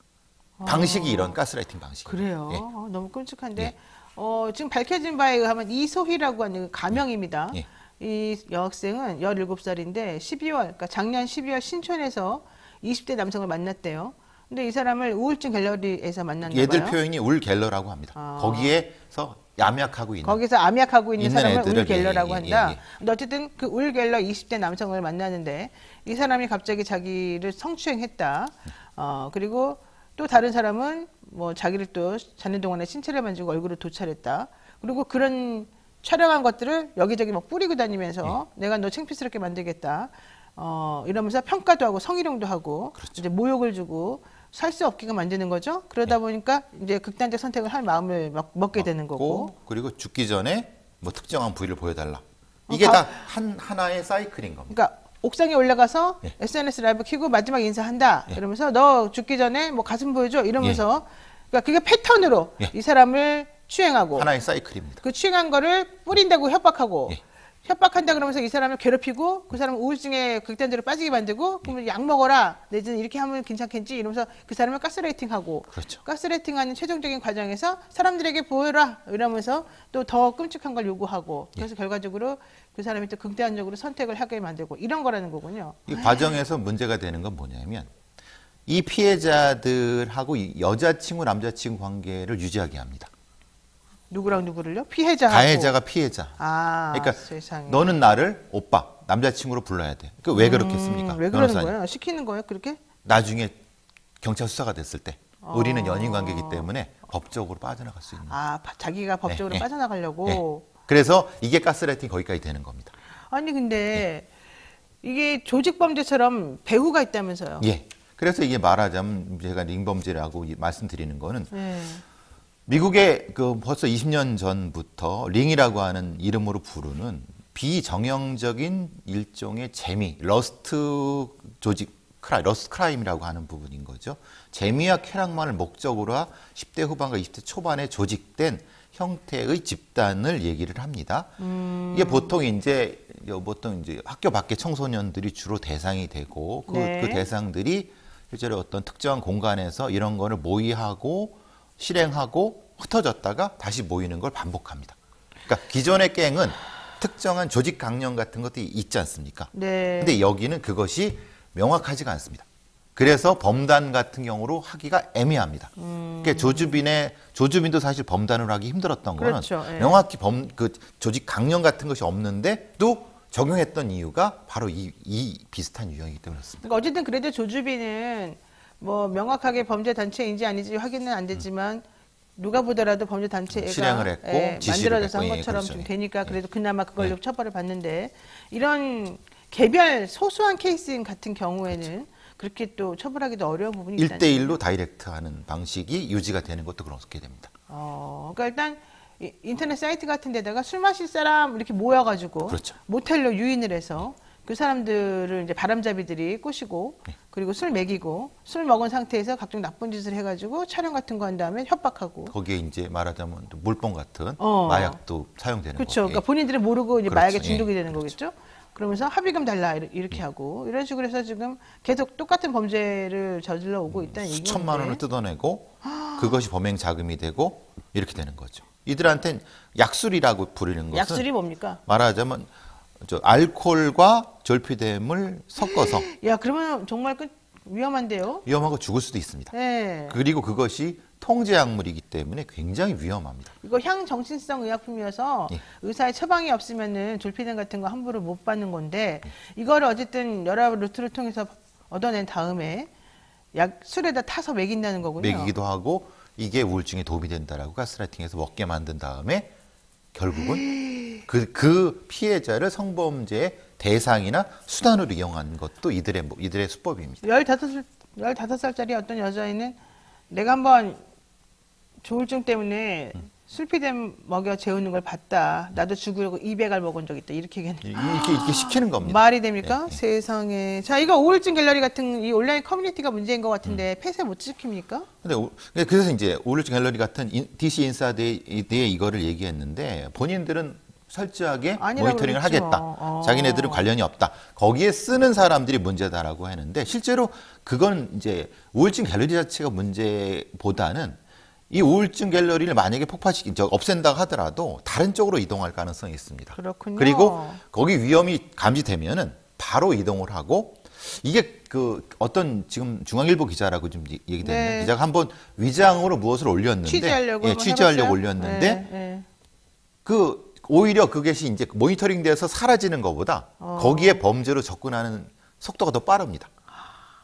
방식이 이런 가스라이팅 방식. 그래요. 예. 너무 끔찍한데 예. 지금 밝혀진 바에 의하면 이소희라고 하는 가명입니다. 예. 이 여학생은 17살인데 12월, 그러니까 작년 12월 신촌에서 20대 남성을 만났대요. 근데 이 사람을 우울증 갤러리에서 만났나 봐요. 얘들 표현이 울갤러라고 합니다. 거기에서 암약하고 있는. 거기서 암약하고 있는 사람을 애들을, 울갤러라고 예, 예, 한다. 예. 근데 어쨌든 그 울갤러 20대 남성을 만나는데 이 사람이 갑자기 자기를 성추행했다. 그리고 또 다른 사람은 뭐 자기를 또 자는 동안에 신체를 만지고 얼굴을 도찰했다. 그리고 그런 촬영한 것들을 여기저기 막 뿌리고 다니면서 내가 너 창피스럽게 만들겠다. 이러면서 평가도 하고 성희롱도 하고 이제 모욕을 주고 살 수 없게끔 만드는 거죠. 그러다 보니까 이제 극단적 선택을 할 마음을 먹게 되는 거고. 그리고 죽기 전에 뭐 특정한 부위를 보여달라. 이게 다 하나의 사이클인 겁니다. 그러니까 옥상에 올라가서 예. SNS 라이브 켜고 마지막 인사한다. 이러면서 너 죽기 전에 뭐 가슴 보여줘. 이러면서 그러니까 그게 패턴으로 예. 이 사람을 추행하고 하나의 사이클입니다. 그 추행한 거를 뿌린다고 협박하고 예. 협박한다 그러면서 이 사람을 괴롭히고 그 사람을 우울증에 극단적으로 빠지게 만들고 그러면 약 먹어라 내지는 이렇게 하면 괜찮겠지 이러면서 그 사람을 가스라이팅하고 그렇죠. 가스라이팅하는 최종적인 과정에서 사람들에게 보여라 이러면서 또 더 끔찍한 걸 요구하고 그래서 결과적으로 그 사람이 또 극단적으로 선택을 하게 만들고 이런 거라는 거군요. 이 과정에서 문제가 되는 건 뭐냐면 이 피해자들하고 이 여자친구 남자친구 관계를 유지하게 합니다. 누구랑 누구를요? 피해자하고. 가해자가 피해자. 아, 그러니까 세상에. 너는 나를 오빠, 남자친구로 불러야 돼. 그 왜 그렇겠습니까? 왜 그러는 변호사님. 거예요? 시키는 거예요? 그렇게? 나중에 경찰 수사가 됐을 때 우리는 연인 관계이기 때문에 법적으로 빠져나갈 수 있는. 아, 자기가 법적으로 네, 네. 빠져나가려고. 네. 그래서 이게 가스라이팅 거기까지 되는 겁니다. 아니 근데 이게 조직 범죄처럼 배후가 있다면서요? 예. 그래서 이게 말하자면 제가 링범죄라고 말씀드리는 거는 네. 미국의 그 벌써 20년 전부터 링이라고 하는 이름으로 부르는 비정형적인 일종의 재미, 러스트 조직 러스트 크라임이라고 하는 부분인 거죠. 재미와 쾌락만을 목적으로 10대 후반과 20대 초반에 조직된 형태의 집단을 얘기를 합니다. 이게 보통 이제 학교 밖의 청소년들이 주로 대상이 되고 그 대상들이 실제로 어떤 특정한 공간에서 이런 거를 모의하고 실행하고 흩어졌다가 다시 모이는 걸 반복합니다. 그러니까 기존의 갱은 특정한 조직 강령 같은 것들이 있지 않습니까? 네. 근데 여기는 그것이 명확하지가 않습니다. 그래서 범단 같은 경우로 하기가 애매합니다. 그러니까 조주빈도 사실 범단으로 하기 힘들었던 거는 그렇죠. 예. 명확히 그 조직 강령 같은 것이 없는데 또 적용했던 이유가 바로 이 비슷한 유형이기 때문에 그렇습니다. 그러니까 어쨌든 그래도 조주빈은 뭐 명확하게 범죄 단체인지 아닌지 확인은 안 되지만 누가 보더라도 범죄 단체가 실행을 했고 지시를 만들어져서 한 했고, 것처럼 그렇죠. 좀 되니까 예. 그래도 그나마 그걸로 처벌을 받는데 이런 개별 소수한 케이스 같은 경우에는 그렇게 또 처벌하기도 어려운 부분이 있다는 1대1로 다이렉트하는 방식이 유지가 되는 것도 그렇게 됩니다. 그러니까 일단 인터넷 사이트 같은 데다가 술 마실 사람 이렇게 모여가지고 그렇죠. 모텔로 유인을 해서 그 사람들을 이제 바람잡이들이 꼬시고 그리고 술 먹이고 술 먹은 상태에서 각종 나쁜 짓을 해가지고 촬영 같은 거 한 다음에 협박하고 거기에 이제 말하자면 또 물뽕 같은 어. 마약도 사용되는 그렇죠. 거예요. 그러니까 본인들은 모르고 이제 그렇죠. 마약에 중독이 예. 되는 거겠죠. 그러면서 합의금 달라 이렇게 하고 이런 식으로 해서 지금 계속 똑같은 범죄를 저질러 오고 있다는 얘기인데 수천만 원을 뜯어내고 그것이 범행 자금이 되고 이렇게 되는 거죠. 이들한테는 약술이라고 부르는 것은 약술이 뭡니까? 말하자면 알코올과 졸피뎀을 섞어서 야 그러면 정말 위험한데요. 위험하고 죽을 수도 있습니다. 네. 그리고 그것이 통제약물이기 때문에 굉장히 위험합니다. 이거 향정신성 의약품이어서 예. 의사의 처방이 없으면은 졸피뎀 같은 거 함부로 못 받는 건데 이거를 어쨌든 여러 루트를 통해서 얻어낸 다음에 약 술에다 타서 먹인다는 거군요. 먹이기도 하고 이게 우울증에 도움이 된다라고 가스라이팅해서 먹게 만든 다음에 결국은 그 피해자를 성범죄의 대상이나 수단으로 이용한 것도 이들의 수법입니다. 15살짜리 어떤 여자애는 내가 한번 조울증 때문에 술피뎀 먹여 재우는 걸 봤다. 나도 죽으려고 200알 먹은 적 있다. 이렇게 얘기하는 이렇게 시키는 겁니다. 말이 됩니까? 예, 예. 세상에. 자, 이거 우울증 갤러리 같은 이 온라인 커뮤니티가 문제인 것 같은데 폐쇄 못 시킵니까? 근데 그래서 이제 우울증 갤러리 같은 DC 인사드에 대해 이거를 얘기했는데 본인들은 철저하게 아니라고 모니터링을 그랬죠. 하겠다. 자기네들은 관련이 없다. 거기에 쓰는 사람들이 문제다라고 하는데 실제로 그건 이제 우울증 갤러리 자체가 문제보다는 이 우울증 갤러리를 만약에 없앤다고 하더라도 다른 쪽으로 이동할 가능성이 있습니다. 그렇군요. 그리고 거기 위험이 감지되면은 바로 이동을 하고 이게 어떤 지금 중앙일보 기자라고 좀 얘기되는 네. 기자가 한번 위장으로 무엇을 올렸는데 취재하려고 한번 취재하려고 해봤어요? 올렸는데 네, 오히려 그것이 이제 모니터링돼서 사라지는 것보다 거기에 범죄로 접근하는 속도가 더 빠릅니다.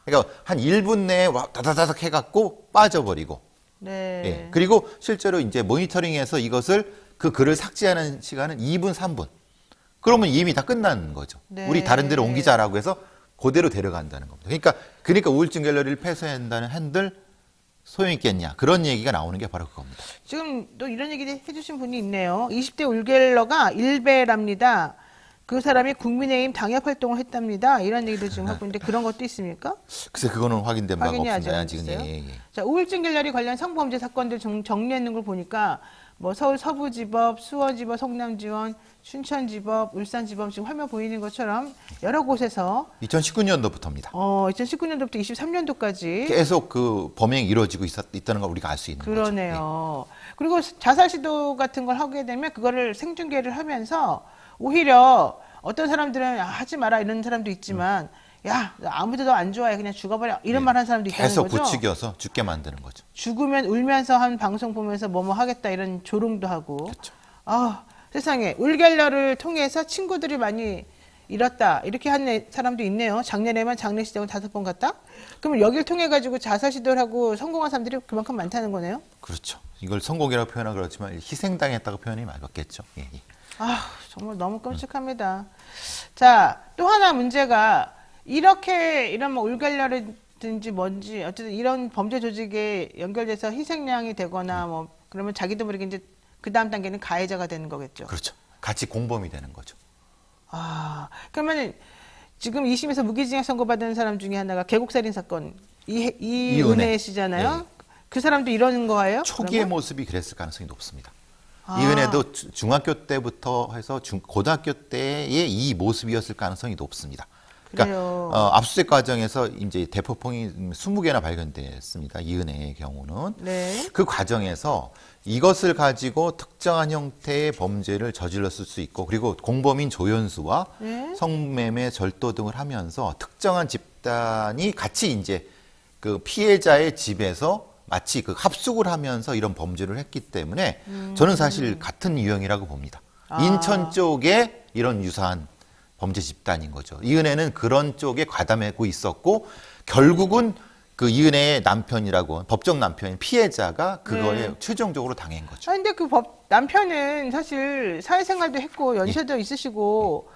그러니까 한 1분 내에 다다다닥 해갖고 빠져버리고 네. 예. 그리고 실제로 이제 모니터링에서 이것을 그 글을 삭제하는 시간은 2분, 3분. 그러면 이미 다 끝나는 거죠. 네. 우리 다른 데로 옮기자라고 해서 그대로 데려간다는 겁니다. 그러니까 우울증 갤러리를 폐쇄한다는 한들 소용이 있겠냐. 그런 얘기가 나오는 게 바로 그겁니다. 지금 또 이런 얘기 해주신 분이 있네요. 20대 울갤러가 일베랍니다. 그 사람이 국민의힘 당협 활동을 했답니다. 이런 얘기도 지금 하고 있는데 그런 것도 있습니까? 글쎄 그거는 확인된 바가 확인이 아직 없습니다. 안 아직은 됐어요? 예. 자, 우울증 갤러리 관련 성범죄 사건들 정리했는 걸 보니까 뭐 서울 서부지법, 수원지법, 성남지원, 춘천지법, 울산지법 지금 화면 보이는 것처럼 여러 곳에서 2019년도부터입니다. 2019년도부터 23년도까지 계속 그 범행이 이루어지고 있다는 걸 우리가 알 수 있는 거죠. 그러네요. 그리고 자살 시도 같은 걸 하게 되면 그거를 생중계를 하면서 오히려 어떤 사람들은 하지 마라 이런 사람도 있지만 야 아무도 너 안 좋아해 그냥 죽어버려 이런 말 하는 사람도 있다는 계속 거죠. 부추겨서 죽게 만드는 거죠. 죽으면 울면서 한 방송 보면서 뭐뭐 하겠다 이런 조롱도 하고. 그렇죠. 아 세상에 울갤러를 통해서 친구들이 많이 잃었다 이렇게 한 사람도 있네요. 작년에만 장례식장을 5번 갔다. 그러면 여기를 통해 가지고 자살 시도를 하고 성공한 사람들이 그만큼 많다는 거네요. 그렇죠. 이걸 성공이라고 표현하기 그렇지만 희생당했다고 표현이 맞겠죠. 예, 예. 아 정말 너무 끔찍합니다. 자 또 하나 문제가 이렇게 이런 뭐 울갤러든지 뭔지 어쨌든 이런 범죄 조직에 연결돼서 희생양이 되거나 뭐 그러면 자기도 모르게 이제 그 다음 단계는 가해자가 되는 거겠죠. 그렇죠. 같이 공범이 되는 거죠. 아 그러면 지금 2심에서 무기징역 선고받은 사람 중에 하나가 계곡살인 사건 이은혜 씨잖아요. 네. 그 사람도 이러는 거예요? 초기의 그러면? 모습이 그랬을 가능성이 높습니다. 아. 이은혜도 중학교 때부터 해서 고등학교 때의 이 모습이었을 가능성이 높습니다. 그러니까 그래요. 압수수색 과정에서 이제 대포폰이 20개나 발견됐습니다. 이은혜의 경우는 네. 그 과정에서 이것을 가지고 특정한 형태의 범죄를 저질렀을 수 있고 그리고 공범인 조연수와 네. 성매매 절도 등을 하면서 특정한 집단이 같이 이제 그 피해자의 집에서 마치 그 합숙을 하면서 이런 범죄를 했기 때문에 저는 사실 같은 유형이라고 봅니다. 아. 인천 쪽에 이런 유사한 범죄 집단인 거죠. 이은혜는 그런 쪽에 가담하고 있었고 결국은 그 이은혜의 남편이라고 법정 남편인 피해자가 그거에 네. 최종적으로 당한 거죠. 아, 근데 그 남편은 사실 사회생활도 했고 연세도 있으시고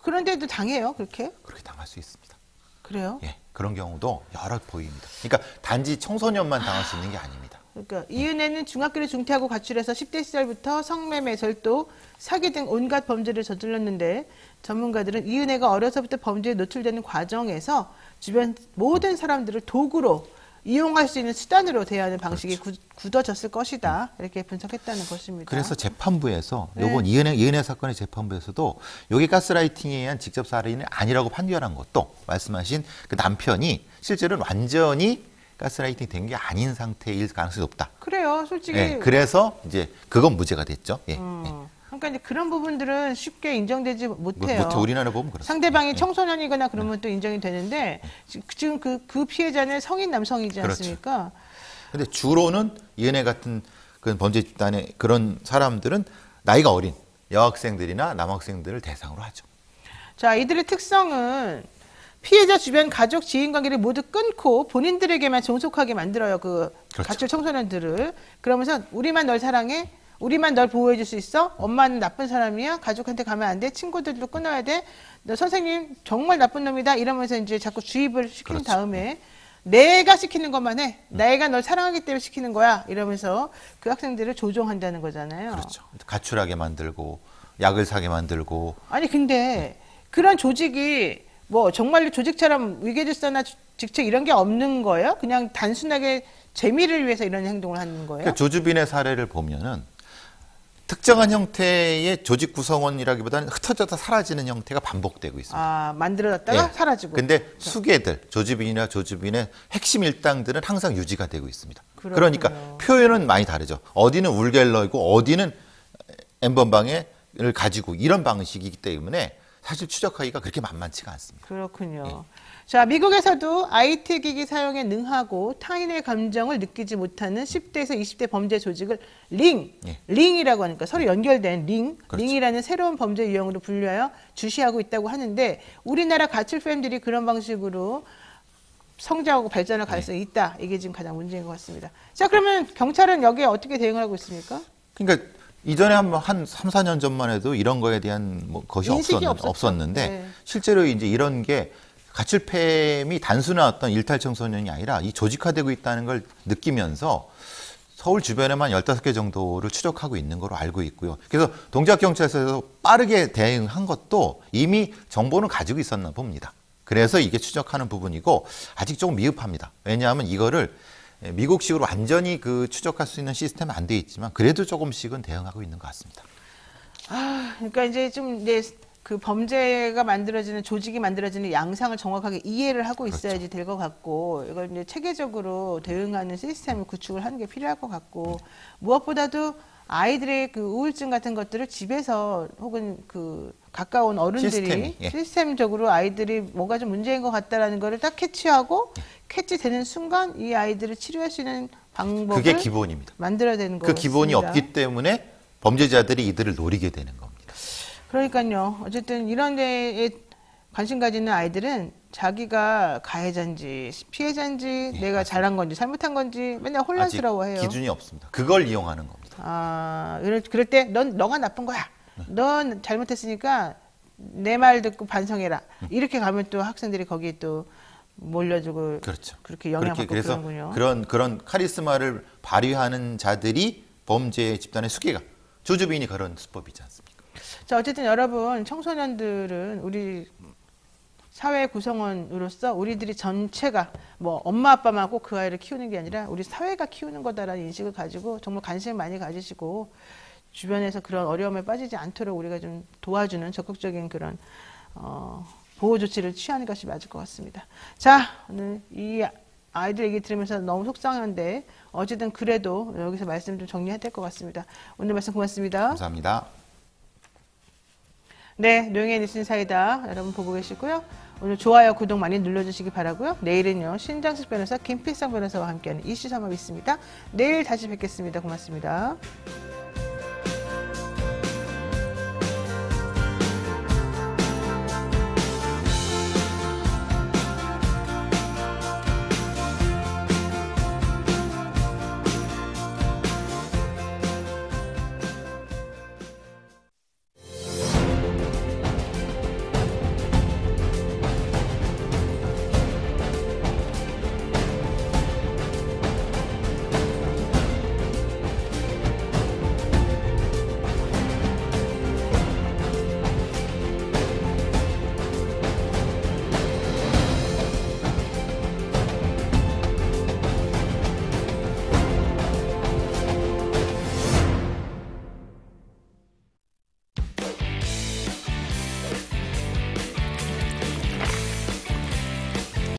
그런데도 당해요, 그렇게? 그렇게 당할 수 있습니다. 그래요? 예, 그런 경우도 여러 보입니다. 그러니까 단지 청소년만 당할 수 있는 게 아닙니다. 그러니까 이은혜는 중학교를 중퇴하고 가출해서 10대 시절부터 성매매, 절도, 사기 등 온갖 범죄를 저질렀는데 전문가들은 이은혜가 어려서부터 범죄에 노출되는 과정에서 주변 모든 사람들을 도구로 이용할 수 있는 수단으로 대하는 방식이 굳어졌을 것이다. 이렇게 분석했다는 것입니다. 그래서 재판부에서 네. 요번 이은혜 사건의 재판부에서도 여기 가스라이팅에 의한 직접 살인이 아니라고 판결한 것도 말씀하신 그 남편이 실제로는 완전히 가스라이팅 된 게 아닌 상태일 가능성이 높다. 그래요, 솔직히. 예, 그래서 이제 그건 무죄가 됐죠. 예, 예. 그러니까 이제 그런 부분들은 쉽게 인정되지 못해요. 못해 우리나라 보면 그렇습니다. 상대방이 예. 청소년이거나 그러면 또 인정이 되는데 지금 그 피해자는 성인 남성이지 그렇죠. 않습니까? 근데 주로는 이은혜 같은 그 범죄 집단의 그런 사람들은 나이가 어린 여학생들이나 남학생들을 대상으로 하죠. 자, 이들의 특성은 피해자 주변 가족, 지인 관계를 모두 끊고 본인들에게만 종속하게 만들어요. 그 그렇죠. 가출 청소년들을. 그러면서 우리만 널 사랑해. 우리만 널 보호해 줄 수 있어. 엄마는 나쁜 사람이야. 가족한테 가면 안 돼. 친구들도 끊어야 돼. 너 선생님 정말 나쁜 놈이다. 이러면서 이제 자꾸 주입을 시킨 그렇죠. 다음에 내가 시키는 것만 해. 내가 널 사랑하기 때문에 시키는 거야. 이러면서 그 학생들을 조종한다는 거잖아요. 그렇죠. 가출하게 만들고 약을 사게 만들고 아니 근데 그런 조직이 뭐 정말로 조직처럼 위계질서나 직책 이런 게 없는 거예요? 그냥 단순하게 재미를 위해서 이런 행동을 하는 거예요? 그러니까 조주빈의 사례를 보면은 특정한 형태의 조직 구성원이라기보다는 흩어져서 사라지는 형태가 반복되고 있습니다. 아 만들어놨다가 예. 사라지고. 근데 수계들, 조주빈이나 조주빈의 핵심 일당들은 항상 유지가 되고 있습니다. 그렇군요. 그러니까 표현은 많이 다르죠. 어디는 울갤러이고 어디는 엠번방을 가지고 이런 방식이기 때문에 사실 추적하기가 그렇게 만만치가 않습니다. 그렇군요. 자, 미국에서도 IT 기기 사용에 능하고 타인의 감정을 느끼지 못하는 10대에서 20대 범죄 조직을 예. 링이라고 하니까 서로 연결된 그렇죠. 링이라는 새로운 범죄 유형으로 분류하여 주시하고 있다고 하는데 우리나라 가출팸들이 그런 방식으로 성장하고 발전할 가능성이 있다. 이게 지금 가장 문제인 것 같습니다. 자, 그러면 경찰은 여기에 어떻게 대응을 하고 있습니까? 그러니까 이전에 한 3, 4년 전만 해도 이런 거에 대한 뭐 것이 인식이 없었는데 네. 실제로 이제 이런 게 가출팸이 단순한 어떤 일탈 청소년이 아니라 이 조직화되고 있다는 걸 느끼면서 서울 주변에만 15개 정도를 추적하고 있는 걸로 알고 있고요. 그래서 동작경찰서에서 빠르게 대응한 것도 이미 정보는 가지고 있었나 봅니다. 그래서 이게 추적하는 부분이고 아직 조금 미흡합니다. 왜냐하면 이거를 미국식으로 완전히 그 추적할 수 있는 시스템은 안 돼 있지만 그래도 조금씩은 대응하고 있는 것 같습니다. 그러니까 이제 좀 이제 그 범죄가 만들어지는 조직이 만들어지는 양상을 정확하게 이해를 하고 있어야지 될 것 같고 이걸 이제 체계적으로 대응하는 시스템을 구축을 하는 게 필요할 것 같고 무엇보다도 아이들의 그 우울증 같은 것들을 집에서 혹은 그 가까운 어른들이 시스템적으로 아이들이 뭔가 좀 문제인 것 같다라는 거를 딱 캐치하고 캐치되는 순간 이 아이들을 치료할 수 있는 방법을 그게 기본입니다. 만들어야 되는 그 거습니다. 기본이 없기 때문에 범죄자들이 이들을 노리게 되는 겁니다. 그러니까요. 어쨌든 이런 데에 관심 가지는 아이들은 자기가 가해자인지 피해자인지 내가 잘한 건지 잘못한 건지 맨날 혼란스러워해요. 아직 기준이 없습니다. 그걸 이용하는 겁니다. 그럴 때 너가 나쁜 거야. 넌 잘못했으니까 내 말 듣고 반성해라. 이렇게 가면 또 학생들이 거기에 또 몰려주고 그렇죠. 그렇게 영향받고 그래서 그러는군요. 그런 카리스마를 발휘하는 자들이 범죄 집단의 수괴가 조주빈이 그런 수법이지 않습니까? 자, 어쨌든 여러분 청소년들은 우리 사회 구성원으로서 우리들이 전체가 뭐 엄마 아빠만 꼭 그 아이를 키우는 게 아니라 우리 사회가 키우는 거다라는 인식을 가지고 정말 관심을 많이 가지시고 주변에서 그런 어려움에 빠지지 않도록 우리가 좀 도와주는 적극적인 그런 보호 조치를 취하는 것이 맞을 것 같습니다. 자, 오늘 이 아이들 얘기 들으면서 너무 속상한데 어쨌든 그래도 여기서 말씀 좀 정리해야 될 것 같습니다. 오늘 말씀 고맙습니다. 감사합니다. 네, 노영의 뉴스 인사이다 여러분 보고 계시고요. 오늘 좋아요, 구독 많이 눌러주시기 바라고요. 내일은요 신장식 변호사 김필상 변호사와 함께하는 이슈 삼합이 있습니다. 내일 다시 뵙겠습니다. 고맙습니다.